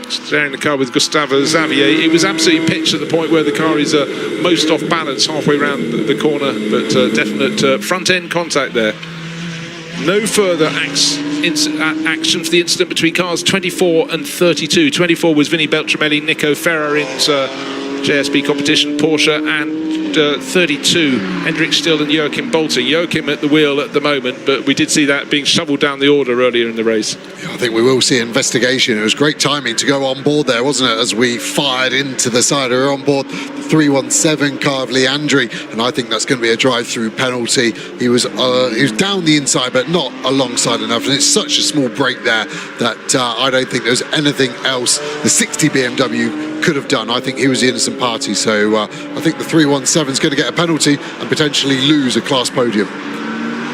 Sharing the car with Gustavo Xavier. It was absolutely pitched at the point where the car is most off balance halfway around the corner, but definite front end contact there. No further action for the incident between cars 24 and 32. 24 was Vinny Beltramelli, Nico Ferrarin's JSB competition, Porsche, and after 32, Hendrik Still and Joachim Bolting. Joachim at the wheel at the moment, but we did see that being shoveled down the order earlier in the race. Yeah, I think we will see investigation. It was great timing to go on board there, wasn't it, as we fired into the side. We were on board the 317 car of Leandri, and I think that's going to be a drive-through penalty. He was down the inside, but not alongside enough, and it's such a small break there that I don't think there's anything else the 60 BMW could have done. I think he was the innocent party, so I think the 317 is going to get a penalty and potentially lose a class podium.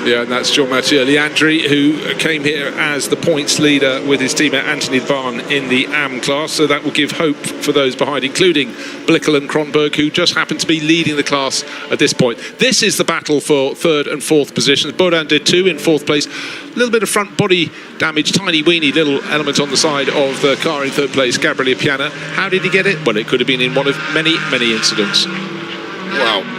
Yeah, and that's Jean-Mathieu Leandri, who came here as the points leader with his teammate Anthony Barn in the AM class, so that will give hope for those behind, including Blickel and Kronberg, who just happen to be leading the class at this point. This is the battle for third and fourth positions. Bodan did 2 in fourth place. A little bit of front body damage, tiny weeny little element on the side of the car in third place, Gabriele Piana. How did he get it? Well, it could have been in one of many, many incidents. Wow.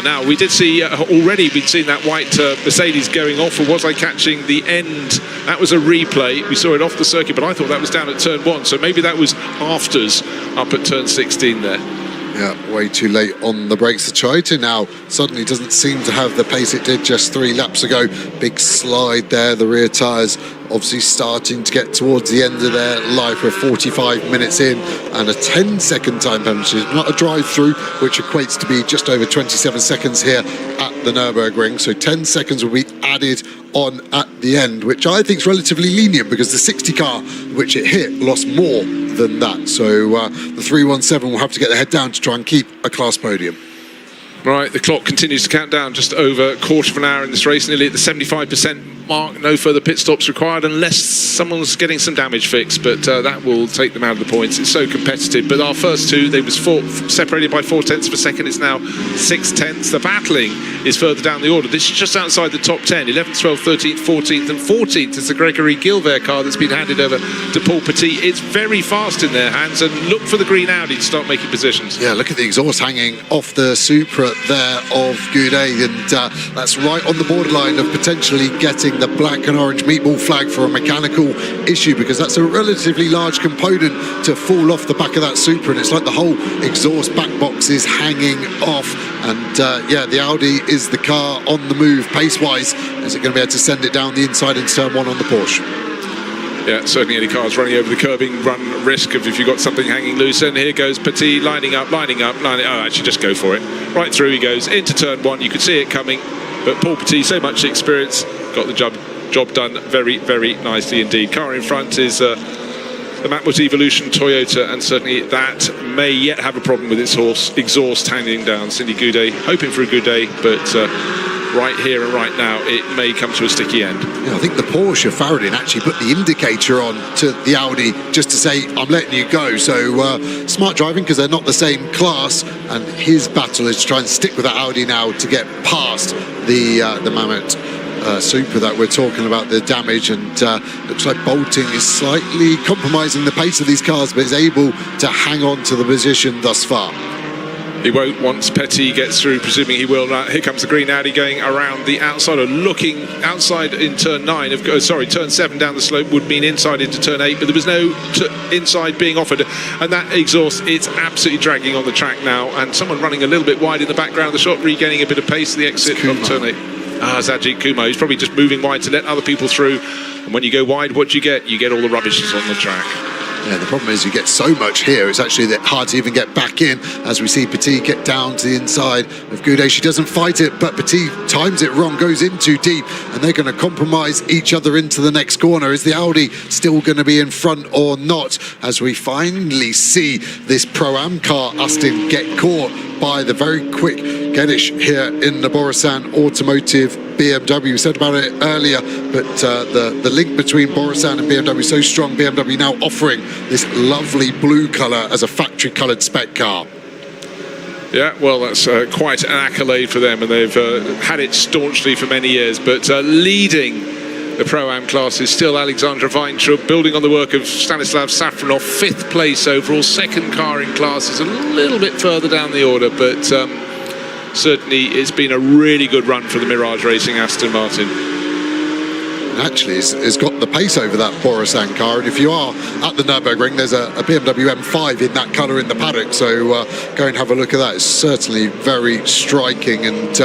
Now, we did see already, we'd seen that white Mercedes going off, or was I catching the end? That was a replay. We saw it off the circuit, but I thought that was down at turn 1, so maybe that was afters up at turn 16 there. Yeah, way too late on the brakes. The Toyota now suddenly doesn't seem to have the pace it did just 3 laps ago. Big slide there, the rear tyres obviously starting to get towards the end of their life. We're 45 minutes in and a 10-second time penalty, not a drive-through, which equates to be just over 27 seconds here at the Nürburgring. So 10 seconds will be added on at the end, which I think is relatively lenient because the 60 car which it hit lost more than that. So the 317 will have to get their head down to try and keep a class podium. Right, the clock continues to count down, just over a quarter of an hour in this race, nearly at the 75% mark. No further pit stops required unless someone's getting some damage fixed, but that will take them out of the points. It's so competitive. But our first two, they was separated by 0.4 of a second. It's now 0.6. The battling is further down the order. This is just outside the top 10. 11th, 12th, 13th, 14th, and 14th is the Gregory Gilbert car that's been handed over to Paul Petit. It's very fast in their hands, and look for the green Audi to start making positions. Yeah, look at the exhaust hanging off the Supra there of Goudet, and that's right on the borderline of potentially getting the black and orange meatball flag for a mechanical issue, because that's a relatively large component to fall off the back of that Supra, and it's like the whole exhaust back box is hanging off. And yeah, the Audi is the car on the move pace-wise. Is it going to be able to send it down the inside into turn 1 on the Porsche? Yeah, certainly any cars running over the curbing run risk of if you've got something hanging loose. And here goes Petit lining up. Oh, actually, just go for it. Right through he goes into turn 1. You could see it coming, but Paul Petit, so much experience, got the job done very, very nicely indeed. Car in front is the Matmut Evolution Toyota, and certainly that may yet have a problem with its exhaust hanging down. Cindy Goudet hoping for a good day, but right here and right now it may come to a sticky end. Yeah, I think the Porsche Faradin actually put the indicator on to the Audi just to say, I'm letting you go. So smart driving, because they're not the same class, and his battle is to try and stick with that Audi now to get past the Mammoth Supra that we're talking about, the damage. And looks like Bolting is slightly compromising the pace of these cars, but is able to hang on to the position thus far. He won't once Petit gets through, presuming he will. Here comes the green Audi going around the outside, or looking outside in turn 9. Turn 7 down the slope would mean inside into turn 8, but there was no inside being offered. And that exhaust, it's absolutely dragging on the track now. And someone running a little bit wide in the background of the shot, regaining a bit of pace to the exit from turn 8. It's Ajithkumar. He's probably just moving wide to let other people through. And when you go wide, what do you get? You get all the rubbish that's on the track. Yeah, the problem is you get so much here, it's actually hard to even get back in, as we see Petit get down to the inside of Goudet. She doesn't fight it, but Petit times it wrong, goes in too deep, and they're going to compromise each other into the next corner. Is the Audi still going to be in front or not? As we finally see this Pro-Am car, Austin, get caught by the very quick Geddes here in the Borusan Automotive BMW. We said about it earlier, but the link between Borusan and BMW is so strong. BMW now offering this lovely blue colour as a factory coloured spec car. Yeah, well, that's quite an accolade for them, and they've had it staunchly for many years. But leading the Pro-Am class is still Alexandra Weintraub, building on the work of Stanislav Safronov. 5th place overall, 2nd car in class, is a little bit further down the order, but certainly it's been a really good run for the Mirage Racing Aston Martin. and actually has got the pace over that Borusan car. And if you are at the Nürburgring, there's a BMW M5 in that colour in the paddock, so go and have a look at that. It's certainly very striking, and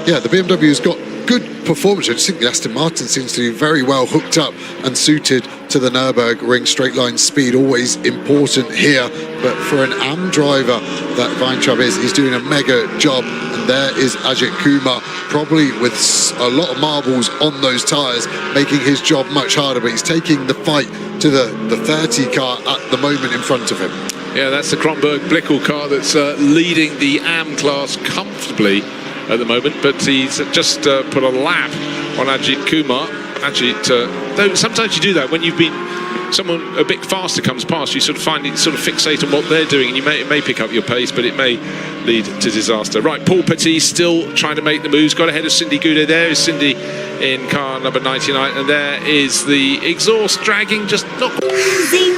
yeah, the BMW has got good performance. I just think the Aston Martin seems to be very well hooked up and suited to the Nürburgring. Straight line speed always important here, but for an AM driver that Weintraub is, he's doing a mega job. And there is Ajithkumar, probably with a lot of marbles on those tyres, making his job much harder, but he's taking the fight to the 30 car at the moment in front of him. Yeah, that's the Kronberg Blickel car that's leading the AM class comfortably at the moment, but he's just put a lap on Ajithkumar. Though sometimes you do that when you've been, someone a bit faster comes past, you sort of fixate on what they're doing, and it may pick up your pace, but it may lead to disaster. Right, Paul Petit still trying to make the moves, got ahead of Cindy Goudet. There is Cindy in car number 99, and there is the exhaust dragging, just not... Zing,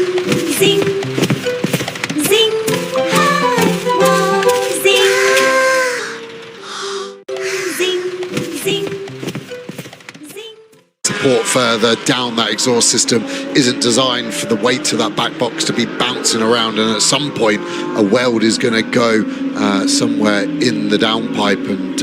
zing, zing, Support further down that exhaust system isn't designed for the weight of that back box to be bouncing around, and at some point a weld is going to go somewhere in the downpipe, and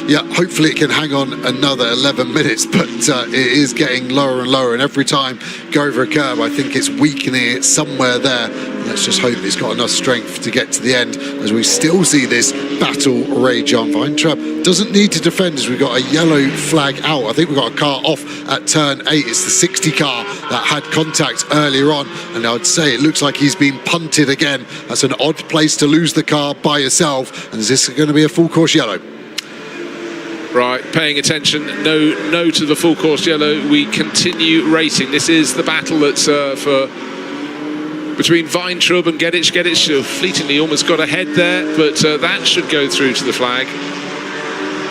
yeah, hopefully it can hang on another 11 minutes, but it is getting lower and lower, and every time go over a curb I think it's weakening it somewhere there. Let's just hope it's got enough strength to get to the end, as we still see this battle rage on. Weintraub doesn't need to defend, as we've got a yellow flag out. I think we've got a car off at turn 8. It's the 60 car that had contact earlier on, and I would say it looks like he's been punted again. That's an odd place to lose the car by yourself, and is this going to be a full course yellow? Right, paying attention, no to the full course yellow. We continue racing. This is the battle that's between Weintraub and Gedic. Gedic fleetingly almost got ahead there, but that should go through to the flag.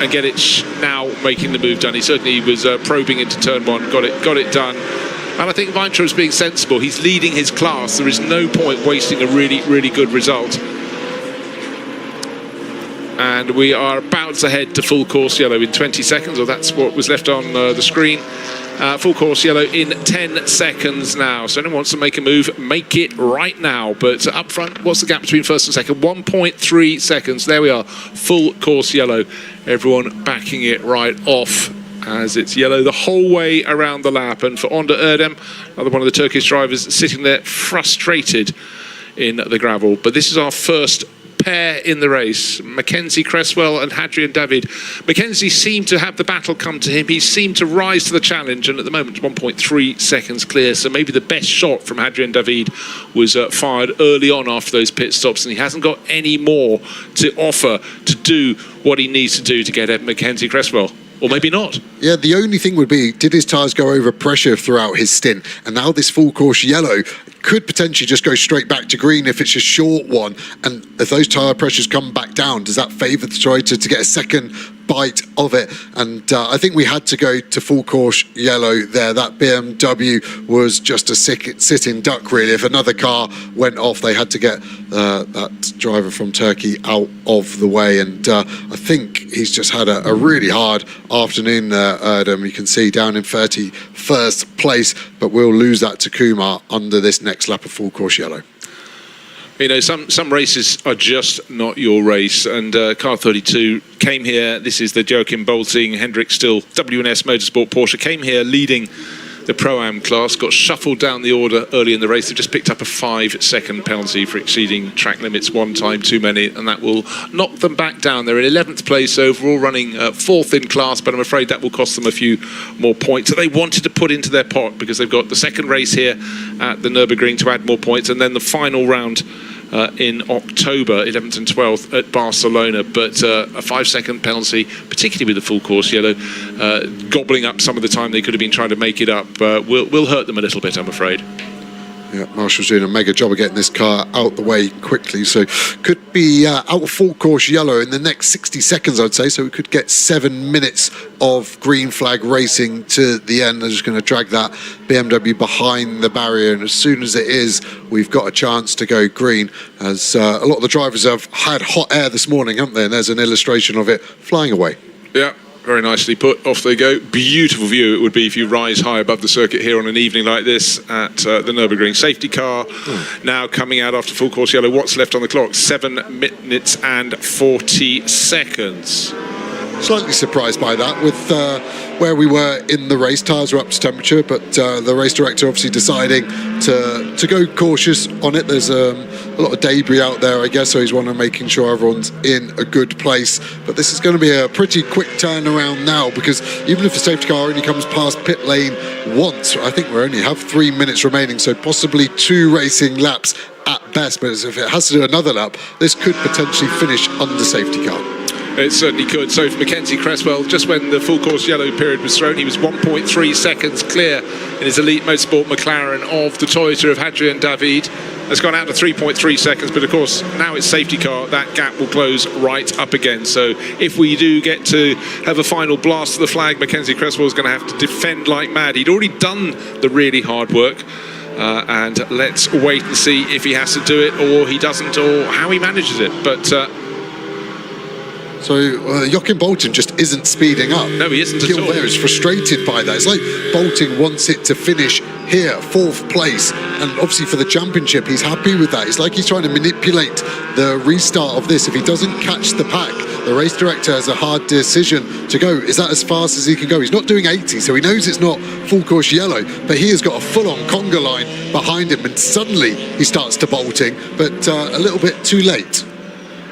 And Gedic now making the move done. He certainly was probing into turn 1, got it done. And I think Weintraub's being sensible. He's leading his class. There is no point wasting a really good result. And we are about to head to full course yellow in 20 seconds, or that's what was left on the screen. Full course yellow in 10 seconds now. So anyone wants to make a move, make it right now. But up front, what's the gap between first and second? 1.3 seconds. There we are, full course yellow. Everyone backing it right off as it's yellow the whole way around the lap. And for Onda Erdem, another one of the Turkish drivers, sitting there frustrated in the gravel. But this is our first pair in the race, Mackenzie Cresswell and Hadrian David. Mackenzie seemed to have the battle come to him. He seemed to rise to the challenge, and at the moment 1.3 seconds clear, so maybe the best shot from Hadrian David was fired early on after those pit stops, and he hasn't got any more to offer to do what he needs to do to get at Mackenzie Cresswell. Or maybe not. Yeah, the only thing would be, did his tyres go over pressure throughout his stint? And now this full course yellow could potentially just go straight back to green if it's a short one. And if those tyre pressures come back down, does that favour the driver to get a second bite of it? And I think we had to go to full course yellow there. That BMW was just a sitting duck, really. If another car went off, they had to get that driver from Turkey out of the way. And I think he's just had a really hard afternoon there, Erdem. You can see down in 31st place, but we'll lose that to Kumar under this next lap of full course yellow. You know, some races are just not your race, and car 32 came here. This is the Joachim Bolting, Hendrik Still, WNS Motorsport Porsche, came here leading the Pro-Am class, got shuffled down the order early in the race. They've just picked up a 5-second penalty for exceeding track limits one time too many, and that will knock them back down. They're in 11th place overall, running 4th in class, but I'm afraid that will cost them a few more points that they wanted to put into their pot, because they've got the second race here at the Nürburgring to add more points, and then the final round in October, 11th and 12th at Barcelona. But a 5-second penalty, particularly with the full course yellow, gobbling up some of the time they could have been trying to make it up, will hurt them a little bit, I'm afraid. Yeah, Marshall's doing a mega job of getting this car out the way quickly, so could be out of full course yellow in the next 60 seconds, I'd say, so we could get 7 minutes of green flag racing to the end. They're just going to drag that BMW behind the barrier, and as soon as it is, we've got a chance to go green, as a lot of the drivers have had hot air this morning, haven't they? And there's an illustration of it flying away. Yeah. Very nicely put. Off they go. Beautiful view it would be if you rise high above the circuit here on an evening like this at the Nürburgring. Safety car now coming out after full course yellow. What's left on the clock? 7 minutes and 40 seconds. Slightly surprised by that with where we were in the race. Tyres were up to temperature, but the race director obviously deciding to go cautious on it. There's a lot of debris out there, I guess, so he's wanting making sure everyone's in a good place. But this is going to be a pretty quick turnaround now, because even if the safety car only comes past pit lane once, I think we only have 3 minutes remaining, so possibly 2 racing laps at best. But if it has to do another lap, this could potentially finish under safety car. It certainly could. So for Mackenzie Cresswell, just when the full course yellow period was thrown, he was 1.3 seconds clear in his Elite Motorsport McLaren of the Toyota of Hadrian David. Has gone out to 3.3 seconds, but of course now it's safety car. That gap will close right up again. So if we do get to have a final blast of the flag, Mackenzie Cresswell is going to have to defend like mad. He'd already done the really hard work. And let's wait and see if he has to do it or he doesn't, or how he manages it. But so Joachim Bolton just isn't speeding up. No, he isn't at all. Gilbert is frustrated by that. It's like Bolton wants it to finish here, 4th place, and obviously for the championship he's happy with that. It's like he's trying to manipulate the restart of this. If he doesn't catch the pack, the race director has a hard decision to go. Is that as fast as he can go? He's not doing 80, so he knows it's not full course yellow, but he has got a full-on conga line behind him, and suddenly he starts to bolting, but a little bit too late.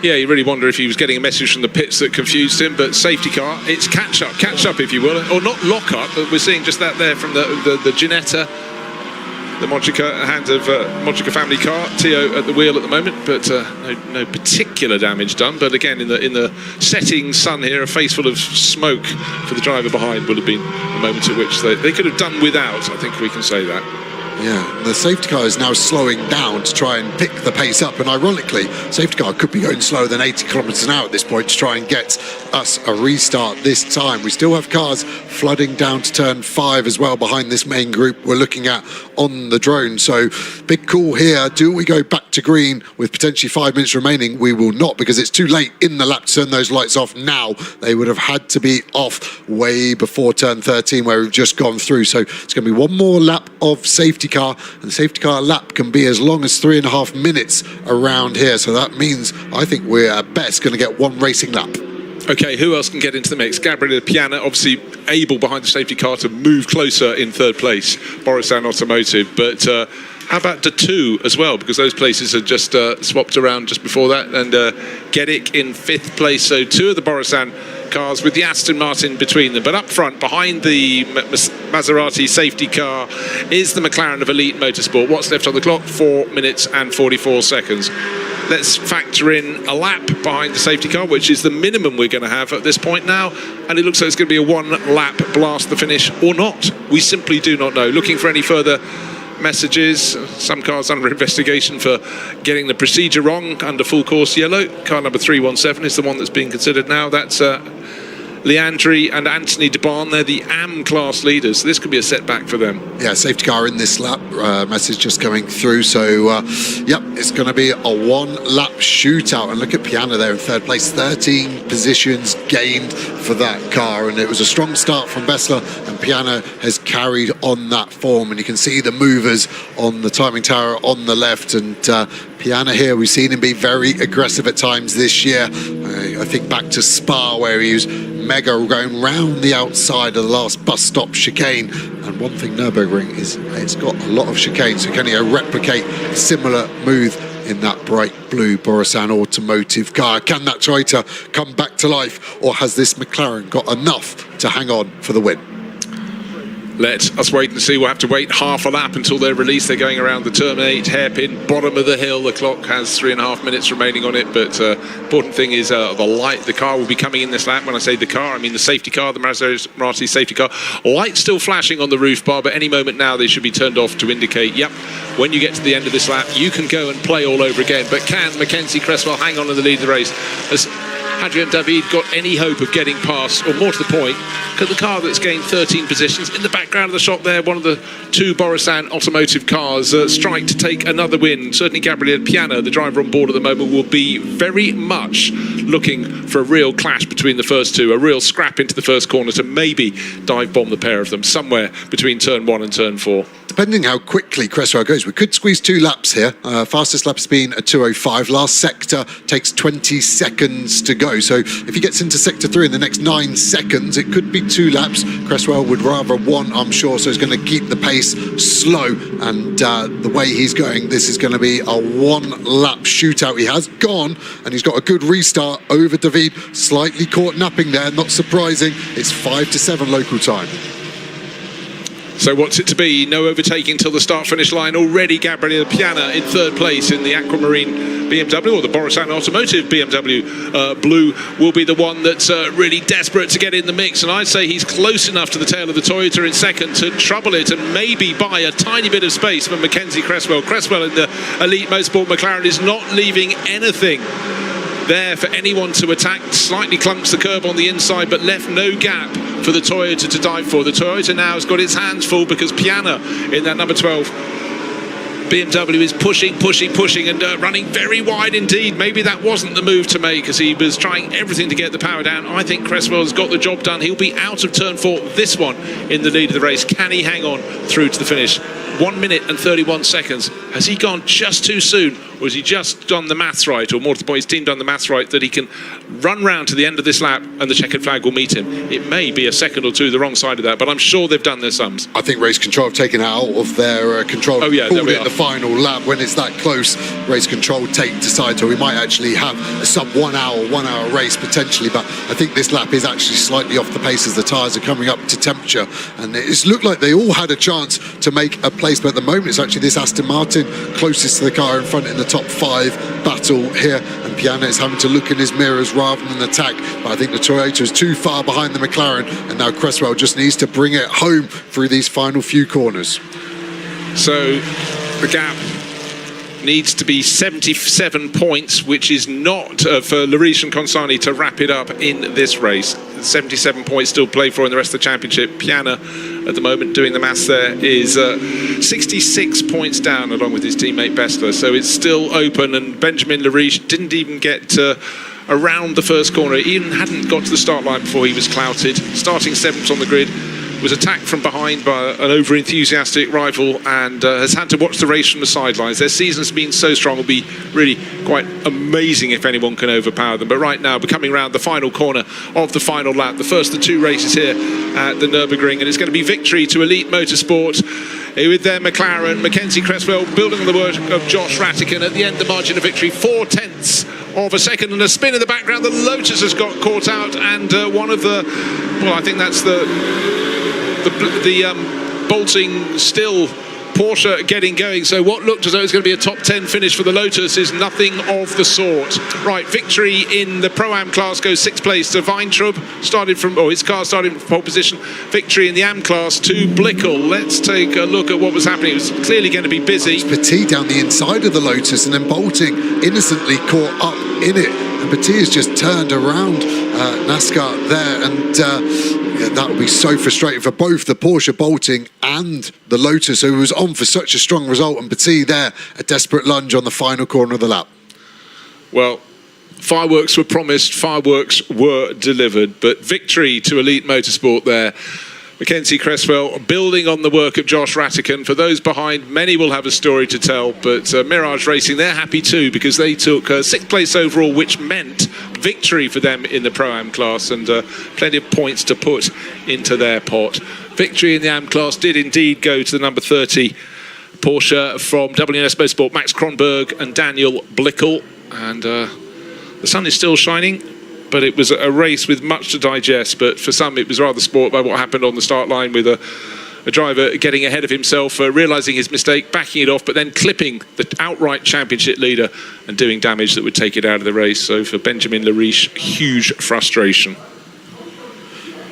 Yeah, you really wonder if he was getting a message from the pits that confused him, but safety car, it's catch up if you will, or not lock up, but we're seeing just that there from the Ginetta, the Mojica hand of Mojica family car, Tio at the wheel at the moment, but no particular damage done. But again, in the setting sun here, a face full of smoke for the driver behind would have been a moment at which they could have done without. I think we can say that. Yeah, the safety car is now slowing down to try and pick the pace up, and ironically, safety car could be going slower than 80 kilometres an hour at this point to try and get us a restart this time. We still have cars flooding down to turn 5 as well behind this main group we're looking at on the drone. So big call here. Do we go back to green with potentially 5 minutes remaining? We will not, because it's too late in the lap to turn those lights off now. They would have had to be off way before turn 13 where we've just gone through. So it's going to be one more lap of safety car, and the safety car lap can be as long as 3.5 minutes around here. So that means I think we're at best going to get 1 racing lap. Okay, who else can get into the mix? Gabriele Piana, obviously able behind the safety car to move closer in 3rd place, Borisan Automotive. But how about Datu as well? Because those places are just swapped around just before that. And Gedik in 5th place. So 2 of the Borisan cars with the Aston Martin between them. But up front, behind the Maserati safety car, is the McLaren of Elite Motorsport. What's left on the clock? 4 minutes and 44 seconds. Let's factor in a lap behind the safety car, which is the minimum we're going to have at this point now. And it looks like it's going to be a 1-lap blast the finish or not. We simply do not know. Looking for any further messages. Some cars under investigation for getting the procedure wrong under full course yellow. Car number 317 is the one that's being considered now. That's Leandri and Anthony DeBarn. They're the AM class leaders. So this could be a setback for them. Yeah, safety car in this lap. Message just coming through. So, yep, it's going to be a 1-lap shootout. And look at Piana there in 3rd place. 13 positions gained for that car. And it was a strong start from Bessler. And Piana has carried on that form. And you can see the movers on the timing tower on the left. And Piana here, we've seen him be very aggressive at times this year. I think back to Spa, where he was mega going round the outside of the last bus stop chicane. And one thing Nürburgring is it's got a lot of chicane, so can he replicate a similar move in that bright blue Borisan Automotive car? Can that Toyota come back to life, or has this McLaren got enough to hang on for the win? Let us wait and see. We'll have to wait half a lap until they're released. They're going around the turn 8 hairpin, bottom of the hill. The clock has 3.5 minutes remaining on it. But important thing is the light. The car will be coming in this lap. When I say the car, I mean the safety car, the Maserati safety car. Light still flashing on the roof bar, but any moment now they should be turned off to indicate, yep, when you get to the end of this lap, you can go and play all over again. But can Mackenzie Cresswell hang on to the lead of the race? As Adrian David got any hope of getting past, or more to the point, the car that's gained 13 positions. In the background of the shot there, one of the two Borisan automotive cars strike to take another win. Certainly Gabriel Piana, the driver on board at the moment, will be very much looking for a real clash between the first two, a real scrap into the first corner to maybe dive bomb the pair of them somewhere between turn 1 and turn 4. Depending how quickly Cresswell goes, we could squeeze 2 laps here. Fastest lap has been a 2:05. Last sector takes 20 seconds to go. So if he gets into sector 3 in the next 9 seconds, it could be 2 laps. Cresswell would rather 1, I'm sure, so he's going to keep the pace slow. And the way he's going, this is going to be a 1-lap shootout. He has gone, and he's got a good restart over David. Slightly caught napping there, not surprising. It's 5 to 7 local time. So what's it to be? No overtaking till the start-finish line. Already Gabriel Piana in 3rd place in the Aquamarine BMW, or the Borisan Automotive BMW. Blue will be the one that's really desperate to get in the mix, and I'd say he's close enough to the tail of the Toyota in 2nd to trouble it and maybe buy a tiny bit of space for Mackenzie Cresswell. Cresswell in the Elite Motorsport McLaren is not leaving anything there for anyone to attack. Slightly clunks the curb on the inside, but left no gap for the Toyota to dive for. The Toyota now has got its hands full because Piana in that number 12 BMW is pushing and running very wide indeed. Maybe that wasn't the move to make, as he was trying everything to get the power down. I think Cresswell's got the job done. He'll be out of turn 4, this one, in the lead of the race. Can he hang on through to the finish? 1 minute and 31 seconds. Has he gone just too soon, or has he just done the maths right, or more to the point, his team done the maths right, that he can run round to the end of this lap and the checkered flag will meet him? It may be a second or two the wrong side of that, but I'm sure they've done their sums. I think Race Control have taken it out of their control. Oh yeah, pulled it in the final lap. When it's that close, Race Control decide, so we might actually have a sub 1 hour race potentially, but I think this lap is actually slightly off the pace as the tyres are coming up to temperature, and it's looked like they all had a chance to make a place, but at the moment it's actually this Aston Martin closest to the car in front in the top 5 battle here, and Piana is having to look in his mirrors rather than attack. But I think the Toyota is too far behind the McLaren, and now Cresswell just needs to bring it home through these final few corners. So the gap needs to be 77 points, which is not for Larish and Consani to wrap it up in this race. 77 points still played for in the rest of the championship. Piana at the moment, doing the maths there, is 66 points down along with his teammate Bessler, so it's still open, and Benjamin Larish didn't even get around the first corner. He even hadn't got to the start line before he was clouted. Starting 7th on the grid, was attacked from behind by an over-enthusiastic rival, and has had to watch the race from the sidelines. Their season's been so strong, it'll be really quite amazing if anyone can overpower them. But right now, we're coming around the final corner of the final lap, the first of 2 races here at the Nürburgring, and it's going to be victory to Elite Motorsport with their McLaren. Mackenzie Cresswell building on the work of Josh Rattican. At the end, the margin of victory, 4/10 of a second, and a spin in the background. The Lotus has got caught out, and one of the, well, I think that's the bolting still Porsche getting going. So what looked as though it was going to be a top 10 finish for the Lotus is nothing of the sort. Right, victory in the Pro-Am class goes 6th place to Weintraub, his car started from pole position. Victory in the Am class to Blickel. Let's take a look at what was happening. It was clearly going to be busy. Petit down the inside of the Lotus, and then bolting innocently caught up in it, and Petit has just turned around NASCAR there, and that will be so frustrating for both the Porsche bolting and the Lotus, who was on for such a strong result, and Petit there, a desperate lunge on the final corner of the lap. Well, fireworks were promised, fireworks were delivered, but victory to Elite Motorsport there. Mackenzie Cresswell building on the work of Josh Rattican. For those behind, many will have a story to tell, but Mirage Racing, they're happy too, because they took 6th place overall, which meant victory for them in the Pro-Am class, and plenty of points to put into their pot. Victory in the Am class did indeed go to the number 30 Porsche from WNS Motorsport, Max Kronberg and Daniel Blickel, and the sun is still shining. But it was a race with much to digest. But for some, it was rather sport by what happened on the start line, with a driver getting ahead of himself, realising his mistake, backing it off, but then clipping the outright championship leader and doing damage that would take it out of the race. So for Benjamin Larish, huge frustration.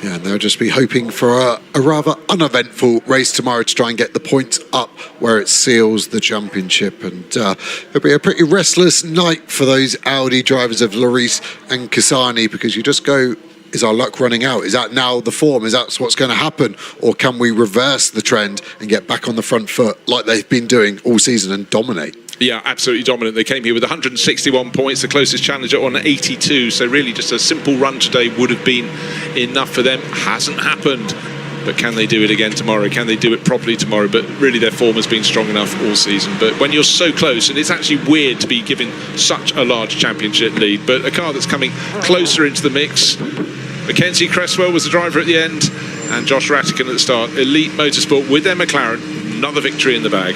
Yeah, and they'll just be hoping for a rather uneventful race tomorrow to try and get the points up where it seals the championship. And it'll be a pretty restless night for those Audi drivers of Lloris and Kasani, because you just go, is our luck running out? Is that now the form? Is that what's going to happen? Or can we reverse the trend and get back on the front foot like they've been doing all season and dominate? Yeah, absolutely dominant. They came here with 161 points, the closest challenger on 82. So really just a simple run today would have been enough for them. Hasn't happened. But can they do it again tomorrow? Can they do it properly tomorrow? But really their form has been strong enough all season. But when you're so close, and it's actually weird to be given such a large championship lead, but a car that's coming closer into the mix. Mackenzie Cresswell was the driver at the end, and Josh Rattigan at the start. Elite Motorsport with their McLaren, another victory in the bag.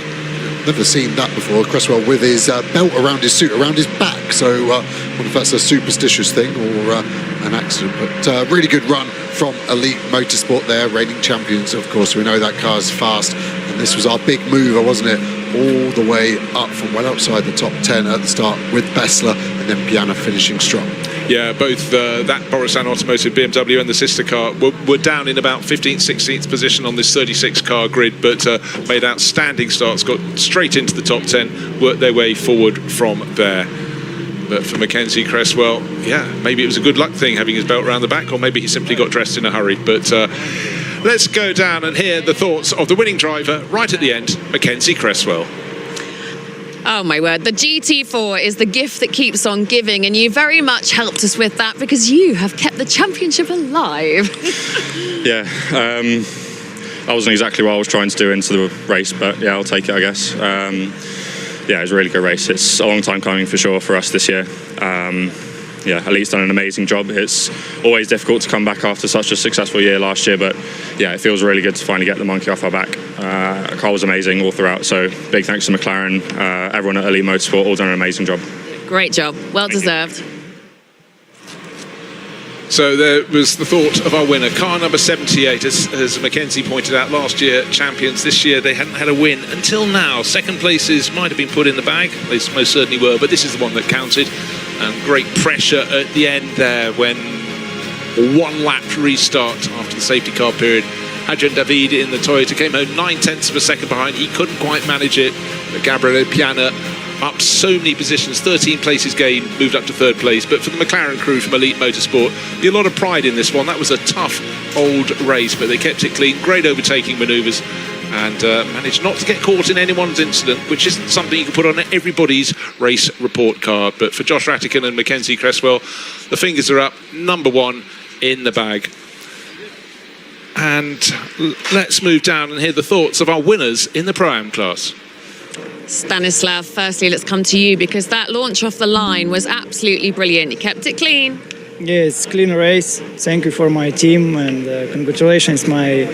Never seen that before. Cresswell with his belt around his suit, around his back. So I wonder if that's a superstitious thing or an accident. But really good run from Elite Motorsport there, reigning champions. Of course, we know that car's fast. And this was our big mover, wasn't it? All the way up from well outside the top 10 at the start with Bessler, and then Piana finishing strong. Yeah, both that Borusan Automotive BMW and the sister car were down in about 15th, 16th position on this 36-car grid, but made outstanding starts, got straight into the top 10, worked their way forward from there. But for Mackenzie Cresswell, yeah, maybe it was a good luck thing having his belt around the back, or maybe he simply got dressed in a hurry. But let's go down and hear the thoughts of the winning driver right at the end, Mackenzie Cresswell. Oh my word, the GT4 is the gift that keeps on giving, and you very much helped us with that because you have kept the championship alive. Yeah, that wasn't exactly what I was trying to do into the race, but yeah, I'll take it, I guess. Yeah, it was a really good race. It's a long time coming for sure for us this year. Yeah, Elite's done an amazing job. It's always difficult to come back after such a successful year last year, but yeah, it feels really good to finally get the monkey off our back. The car was amazing all throughout, so big thanks to McLaren, everyone at Elite Motorsport, all done an amazing job. Great job, well deserved. So there was the thought of our winner, car number 78, as Mackenzie pointed out, last year champions. This year they hadn't had a win until now. Second places might have been put in the bag, they most certainly were, but this is the one that counted. And great pressure at the end there when one lap restart after the safety car period. Adrian David in the Toyota came home 9/10 of a second behind. He couldn't quite manage it, but Gabriele Piana up so many positions, 13 places gained, moved up to third place. But for the McLaren crew from Elite Motorsport, be a lot of pride in this one. That was a tough old race, but they kept it clean, great overtaking manoeuvres, and managed not to get caught in anyone's incident, which isn't something you can put on everybody's race report card. But for Josh Rattigan and Mackenzie Cresswell, the fingers are up, number one in the bag. And let's move down and hear the thoughts of our winners in the Pro-Am class. Stanislav, firstly, let's come to you because that launch off the line was absolutely brilliant. You kept it clean. Yeah, it's a clean race. Thank you for my team, and congratulations my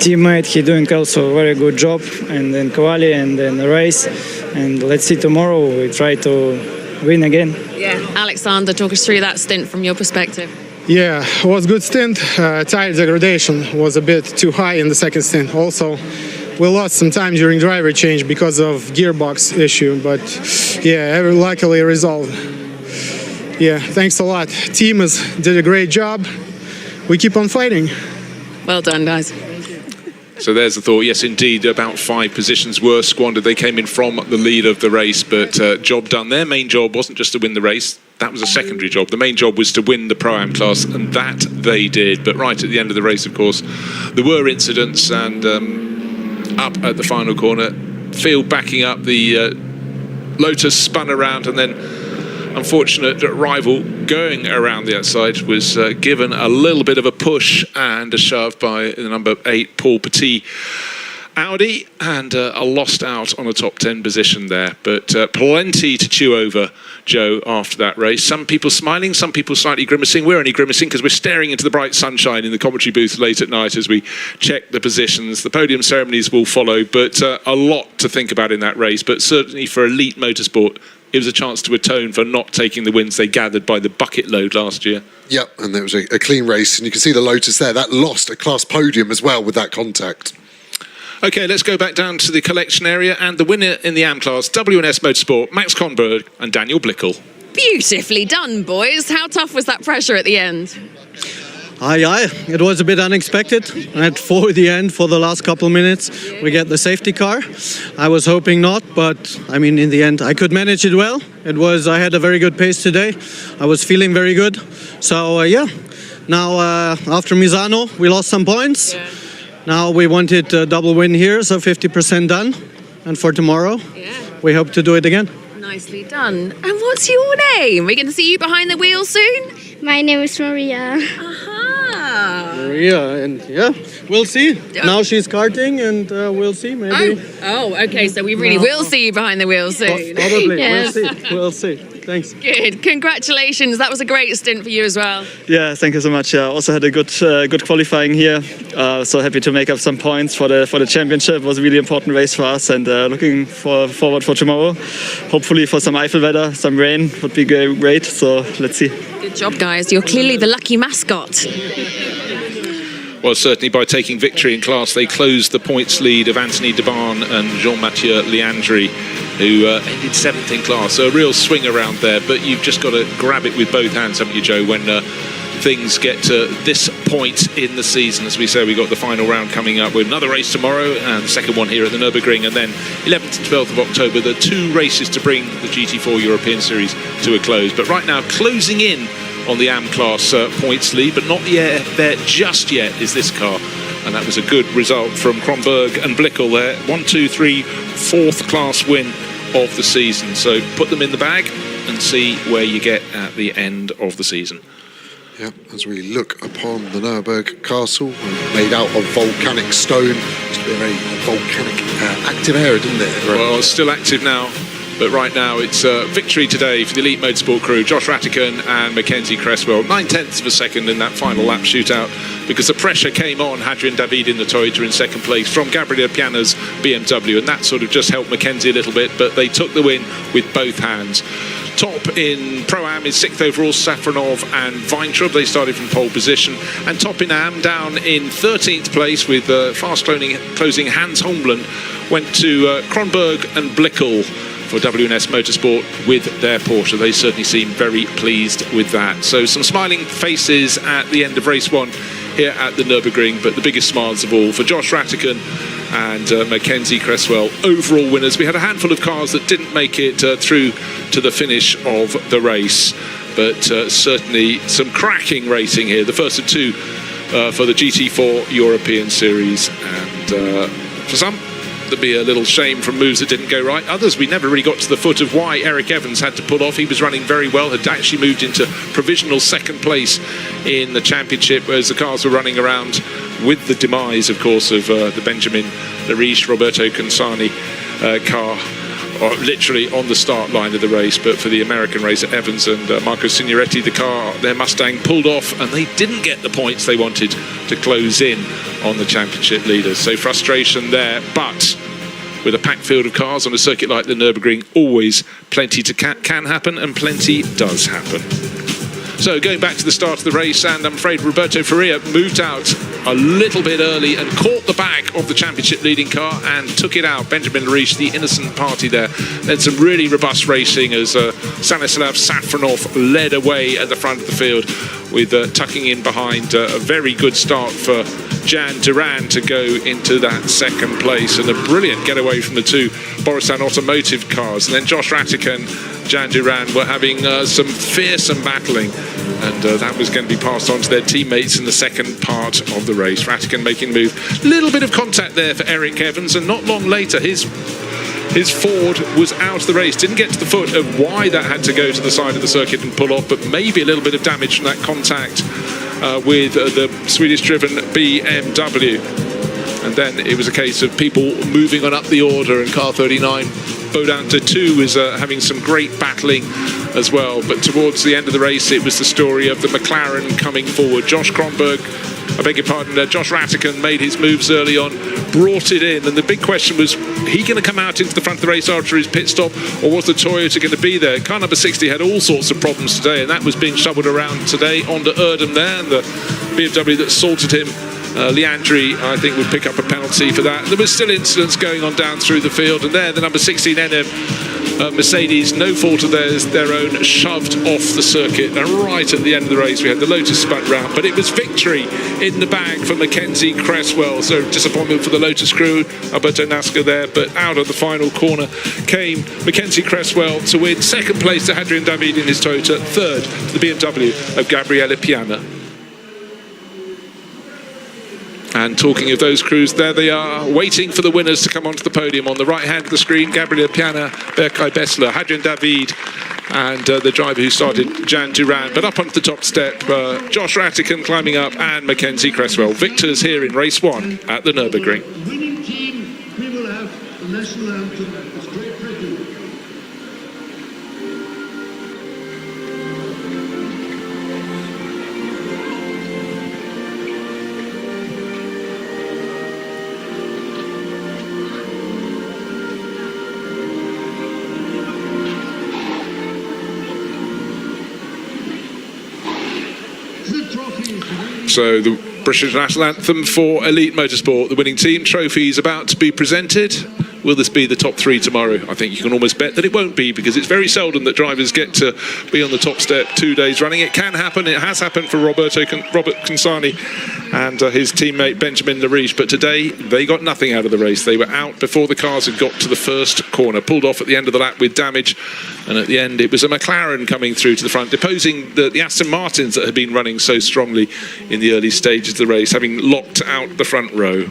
teammate. He doing also a very good job, and then quali and then the race. And let's see tomorrow. We try to win again. Yeah, Alexander, talk us through that stint from your perspective. Yeah, it was a good stint. Tire degradation was a bit too high in the second stint. Also, we lost some time during driver change because of gearbox issue, but yeah, luckily resolved. Yeah, thanks a lot. Team did a great job. We keep on fighting. Well done, guys. So there's the thought. Yes, indeed, about 5 positions were squandered. They came in from the lead of the race, but job done. Their main job wasn't just to win the race. That was a secondary job. The main job was to win the Pro-Am class, and that they did. But right at the end of the race, of course, there were incidents, and up at the final corner, field backing up, the Lotus spun around, and then unfortunate rival going around the outside was given a little bit of a push and a shove by the number 8 Paul Petit Audi, and a lost out on a top 10 position there. But plenty to chew over, Joe, after that race. Some people smiling, some people slightly grimacing. We're only grimacing because we're staring into the bright sunshine in the commentary booth late at night as we check the positions. The podium ceremonies will follow, but a lot to think about in that race. But certainly for Elite Motorsport, it was a chance to atone for not taking the wins they gathered by the bucket load last year. Yep, and there was a clean race, and you can see the Lotus there. That lost a class podium as well with that contact. Okay, let's go back down to the collection area, and the winner in the AM class, W&S Motorsport, Max Conberg and Daniel Blickel. Beautifully done, boys. How tough was that pressure at the end? It was a bit unexpected. At the end, for the last couple of minutes, we get the safety car. I was hoping not, but I mean, in the end, I could manage it well. I had a very good pace today. I was feeling very good. So now after Misano, we lost some points. Yeah. Now we wanted a double win here, so 50% done. And for tomorrow, we hope to do it again. Nicely done. And what's your name? We're going to see you behind the wheel soon? My name is Maria. Maria, and we'll see. Now she's karting, and we'll see, maybe. Oh, okay, so we really will see you behind the wheel soon. Probably, Yes. we'll see. Thanks. Good, congratulations. That was a great stint for you as well. Yeah, thank you so much. Yeah, also had a good qualifying here. So happy to make up some points for the championship. It was a really important race for us, and looking forward for tomorrow. Hopefully for some Eifel weather, some rain would be great. So let's see. Good job, guys. You're clearly the lucky mascot. Well, certainly by taking victory in class, they closed the points lead of Anthony Debarn and Jean-Mathieu Leandri, who ended 7th in class. So a real swing around there, but you've just got to grab it with both hands, haven't you, Joe, when things get to this point in the season. As we say, we've got the final round coming up with another race tomorrow and the second one here at the Nürburgring, and then 11th and 12th of October, the 2 races to bring the GT4 European Series to a close. But right now, closing in on the AM class points lead, but not yet there just yet is this car. And that was a good result from Kronberg and Blickel there. 1, 2, 3, 4th class win of the season. So put them in the bag and see where you get at the end of the season. Yeah, as we look upon the Nürburgring Castle, made out of volcanic stone. Used to be a very volcanic active area, didn't it? Well, it's still active now. But right now, it's a victory today for the Elite Motorsport crew, Josh Rattigan and Mackenzie Cresswell. 9/10 of a second in that final lap shootout, because the pressure came on Hadrian David in the Toyota in second place from Gabriele Piana's BMW, and that sort of just helped Mackenzie a little bit, but they took the win with both hands. Top in Pro-Am is 6th overall, Safronov and Weintraub. They started from pole position. And top in Am, down in 13th place with fast closing Hans Holmlund, went to Kronberg and Blickel for WNS Motorsport with their Porsche. They certainly seem very pleased with that. So some smiling faces at the end of race 1 here at the Nürburgring, but the biggest smiles of all for Josh Rattigan and Mackenzie Cresswell, overall winners. We had a handful of cars that didn't make it through to the finish of the race, but certainly some cracking racing here. The first of 2 for the GT4 European Series, and for some, there'd be a little shame from moves that didn't go right. Others, we never really got to the foot of why Eric Evans had to pull off. He was running very well, had actually moved into provisional second place in the championship, whereas the cars were running around with the demise, of course, of the Benjamin Lariche, Roberto Consani car, literally on the start line of the race. But for the American racer Evans and Marco Signoretti, the car, their Mustang, pulled off, and they didn't get the points they wanted to close in on the championship leaders. So frustration there, but with a packed field of cars on a circuit like the Nürburgring, always plenty can happen, and plenty does happen. So going back to the start of the race, and I'm afraid Roberto Faria moved out a little bit early and caught the back of the championship leading car and took it out. Benjamin Lariche, the innocent party there. Then some really robust racing as Stanislav Safronov led away at the front of the field, with tucking in behind a very good start for Jan Duran to go into that second place, and a brilliant getaway from the 2 Borisan Automotive cars. And then Josh Rattigan and Jan Duran were having some fearsome battling, and that was going to be passed on to their teammates in the second part of the race. Rattigan making the move. Little bit of contact there for Eric Evans, and not long later his Ford was out of the race. Didn't get to the foot of why that had to go to the side of the circuit and pull off, but maybe a little bit of damage from that contact with the Swedish-driven BMW. And then it was a case of people moving on up the order, and car 39, Bodan Tatu, was having some great battling as well. But towards the end of the race, it was the story of the McLaren coming forward. Josh Rattigan made his moves early on, brought it in, and the big question was, he going to come out into the front of the race after his pit stop, or was the Toyota going to be there? Car number 60 had all sorts of problems today, and that was being shoveled around today onto Erdem there, and the BMW that sorted him, Leandri, I think, would pick up a penalty for that. There was still incidents going on down through the field, and there the number 16 NM Mercedes, no fault of theirs, their own, shoved off the circuit. And right at the end of the race, we had the Lotus spun round, but it was victory in the bag for Mackenzie Cresswell. So disappointment for the Lotus crew, Alberto Nasca there, but out of the final corner came Mackenzie Cresswell to win. Second place to Hadrian David in his Toyota, third to the BMW of Gabriele Piana. And talking of those crews, there they are, waiting for the winners to come onto the podium. On the right hand of the screen, Gabriele Piana, Berkay Bessler, Hadrian David, and the driver who started, Jan Duran. But up onto the top step, Josh Rattican climbing up, and Mackenzie Cresswell. Victors here in race 1 at the Nürburgring. Winning team, we will have the national anthem of Great Britain. So the British national anthem for Elite Motorsport, the winning team. Trophy is about to be presented. Will this be the top 3 tomorrow? I think you can almost bet that it won't be, because it's very seldom that drivers get to be on the top step 2 days running. It can happen. It has happened for Robert Consani and his teammate Benjamin Lariche, but today they got nothing out of the race. They were out before the cars had got to the first corner, pulled off at the end of the lap with damage, and at the end it was a McLaren coming through to the front, deposing the Aston Martins that had been running so strongly in the early stages of the race, having locked out the front row.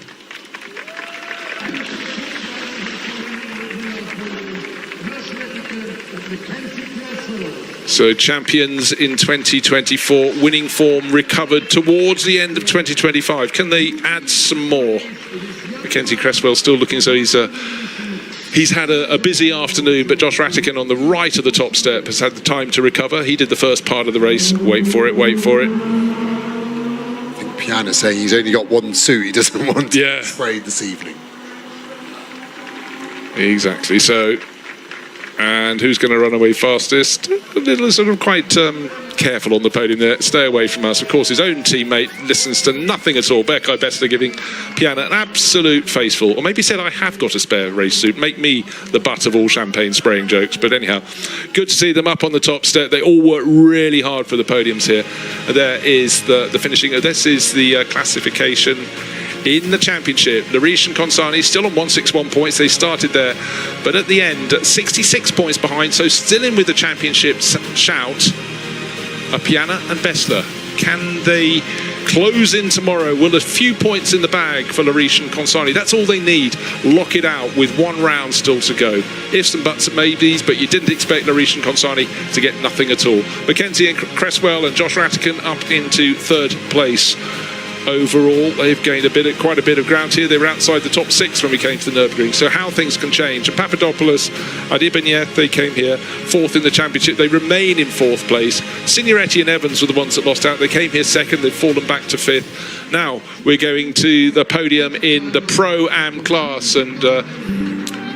So champions in 2024, winning form recovered towards the end of 2025. Can they add some more? Mackenzie Cresswell still looking as though he's had a busy afternoon, but Josh Rattican on the right of the top step has had the time to recover. He did the first part of the race. Wait for it, wait for it. I think Piana saying he's only got one suit. He doesn't want to spray this evening. Exactly. So, and who's going to run away fastest? A little sort of quite careful on the podium there. Stay away from us. Of course, his own teammate listens to nothing at all. Berkay Bessler giving Piana an absolute faceful. Or maybe said, I have got a spare race suit. Make me the butt of all champagne spraying jokes. But anyhow, good to see them up on the top step. They all work really hard for the podiums here. There is the finishing. This is the classification in the championship. Lariche and Consani still on 161 points. They started there, but at the end 66 points behind, so still in with the championship shout. Piana and Bessler, can they close in tomorrow? Will a few points in the bag for Lariche and Consani? That's all they need. Lock it out with 1 round still to go. Ifs and buts and maybes, but you didn't expect Lariche and Consani to get nothing at all. Mackenzie and Cresswell and Josh Rattican up into 3rd place. Overall, they've gained quite a bit of ground here. They were outside the top 6 when we came to the Nürburgring, so how things can change. And Papadopoulos, Adibenyet, they came here 4th in the championship. They remain in 4th place. Signoretti and Evans were the ones that lost out. They came here 2nd. They've fallen back to 5th. Now we're going to the podium in the Pro-Am class, and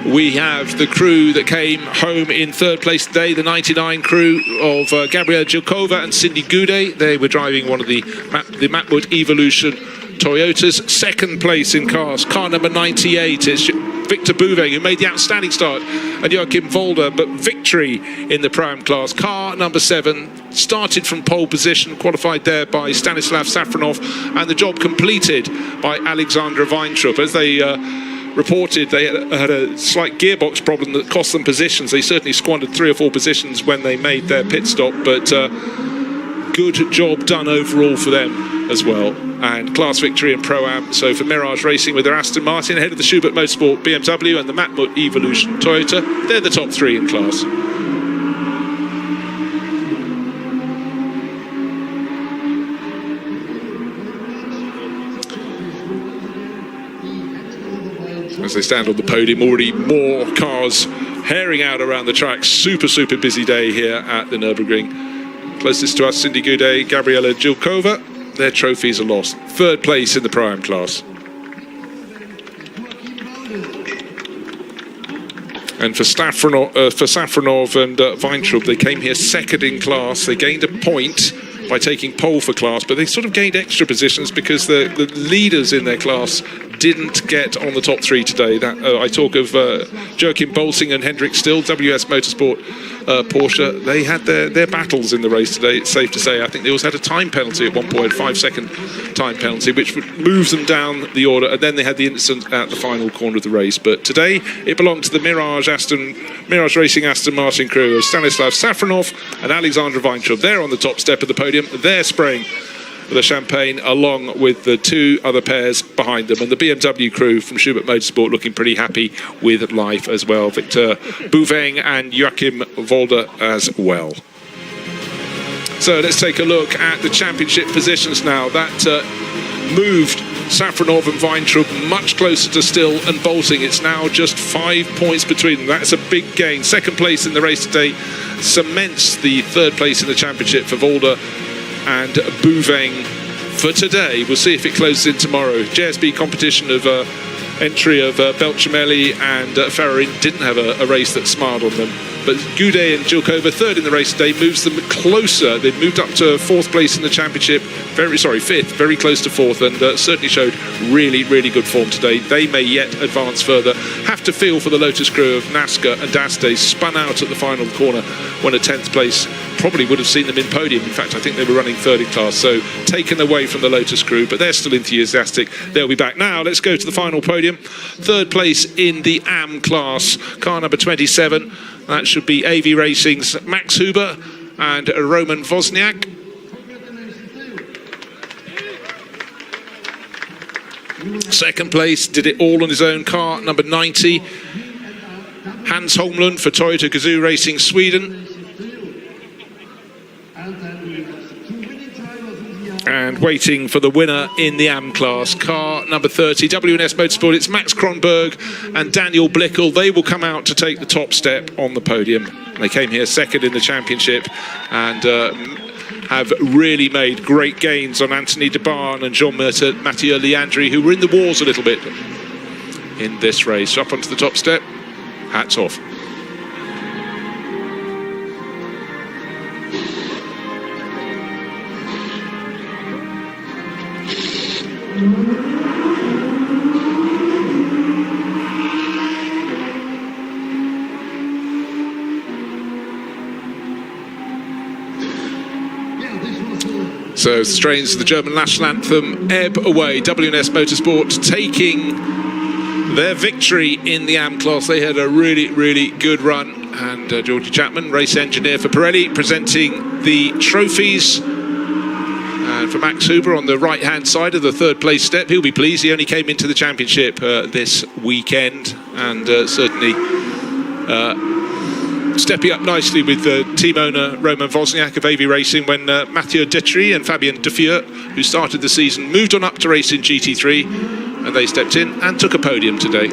we have the crew that came home in 3rd place today, the 99 crew of Gabriela Jilkova and Cindy Goudet. They were driving one of the Matwood Evolution Toyotas. 2nd place in cars, car number 98. It's Victor Bouvet, who made the outstanding start, and Joachim Volder, but victory in the Pro-Am class. Car number 7 started from pole position, qualified there by Stanislav Safronov, and the job completed by Alexandra Weintraub. As they reported, they had a slight gearbox problem that cost them positions. They certainly squandered 3 or 4 positions when they made their pit stop, but good job done overall for them as well. And class victory in Pro-Am. So for Mirage Racing with their Aston Martin ahead of the Schubert Motorsport BMW and the Matwood Evolution Toyota, they're the top 3 in class. As they stand on the podium, already more cars herring out around the track. Super busy day here at the Nürburgring. Closest to us, Cindy Goudet, Gabriela Jilkova. Their trophies are lost. 3rd place in the Pro-Am class. And for Safronov and Weintraub, they came here 2nd in class. They gained a point by taking pole for class, but they sort of gained extra positions because the leaders in their class didn't get on the top three today. I talk of Joachim Bolsing and Hendrik Still, WS Motorsport Porsche. They had their battles in the race today, it's safe to say. I think they also had a time penalty at one point, 5-second time penalty, which moves them down the order, and then they had the incident at the final corner of the race. But today it belonged to the Mirage Racing Aston Martin crew of Stanislav Safronov and Alexander Weintraub. They're on the top step of the podium. They're spraying the champagne along with the two other pairs behind them, and the BMW crew from Schubert Motorsport looking pretty happy with life as well. Victor Bouveng and Joachim Volder as well. So let's take a look at the championship positions now. That moved Safronov and Weintraub much closer to Still and Bolting. It's now just 5 points between them. That's a big gain. Second place in the race today cements the third place in the championship for Volder and Bouveng for today. We'll see if it closes in tomorrow. JSB competition of entry of Belchamelli and Ferrarin didn't have a race that smiled on them. But Goudet and Jilkova, third in the race today, moves them closer. They've moved up to fourth place in the championship. Fifth, very close to fourth, and certainly showed really, really good form today. They may yet advance further. Have to feel for the Lotus crew of Nasca and Daste, spun out at the final corner when a 10th place probably would have seen them in podium. In fact, I think they were running third in class, so taken away from the Lotus crew, but they're still enthusiastic. They'll be back. Now, let's go to the final podium. Third place in the AM class, car number 27. That should be AV Racing's Max Huber and Roman Wozniak. Second place, did it all on his own car, number 90. Hans Holmlund for Toyota Gazoo Racing Sweden. And waiting for the winner in the AM class, car number 30, WNS Motorsport. It's Max Kronberg and Daniel Blickel. They will come out to take the top step on the podium. They came here second in the championship and have really made great gains on Anthony de Barn and Jean-Mathieu Leandri, who were in the wars a little bit in this race. Up onto the top step, hats off. So strains of the German national anthem ebb away. WNS Motorsport taking their victory in the AM class. They had a really, really good run. And Georgie Chapman, race engineer for Pirelli, presenting the trophies. And for Max Huber on the right-hand side of the third place step, he'll be pleased. He only came into the championship this weekend, and certainly stepping up nicely with team owner Roman Wozniak of AV Racing when Mathieu Detry and Fabien Defieur, who started the season, moved on up to race in GT3, and they stepped in and took a podium today.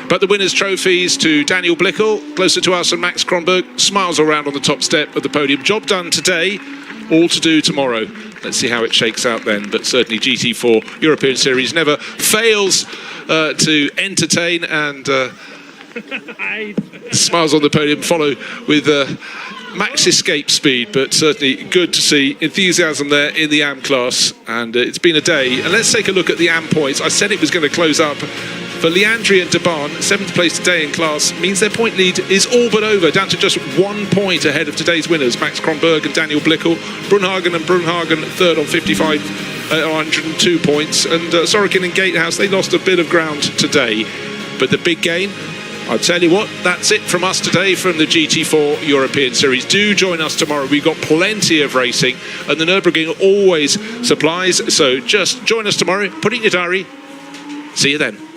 But the winners' trophies to Daniel Blickel, closer to us, and Max Kronberg, smiles around on the top step of the podium. Job done today, all to do tomorrow. Let's see how it shakes out then. But certainly GT4 European Series never fails to entertain, and smiles on the podium follow with max escape speed, but certainly good to see enthusiasm there in the AM class. And it's been a day, and let's take a look at the AM points. I said it was going to close up. For Leandri and de Barn, 7th place today in class means their point lead is all but over, down to just 1 point ahead of today's winners, Max Kronberg and Daniel Blickel. Brunhagen third on 102 points, and Sorokin and Gatehouse, they lost a bit of ground today. But the big gain, I'll tell you what, that's it from us today from the GT4 European Series. Do join us tomorrow. We've got plenty of racing, and the Nürburgring always supplies. So just join us tomorrow. Put it in your diary. See you then.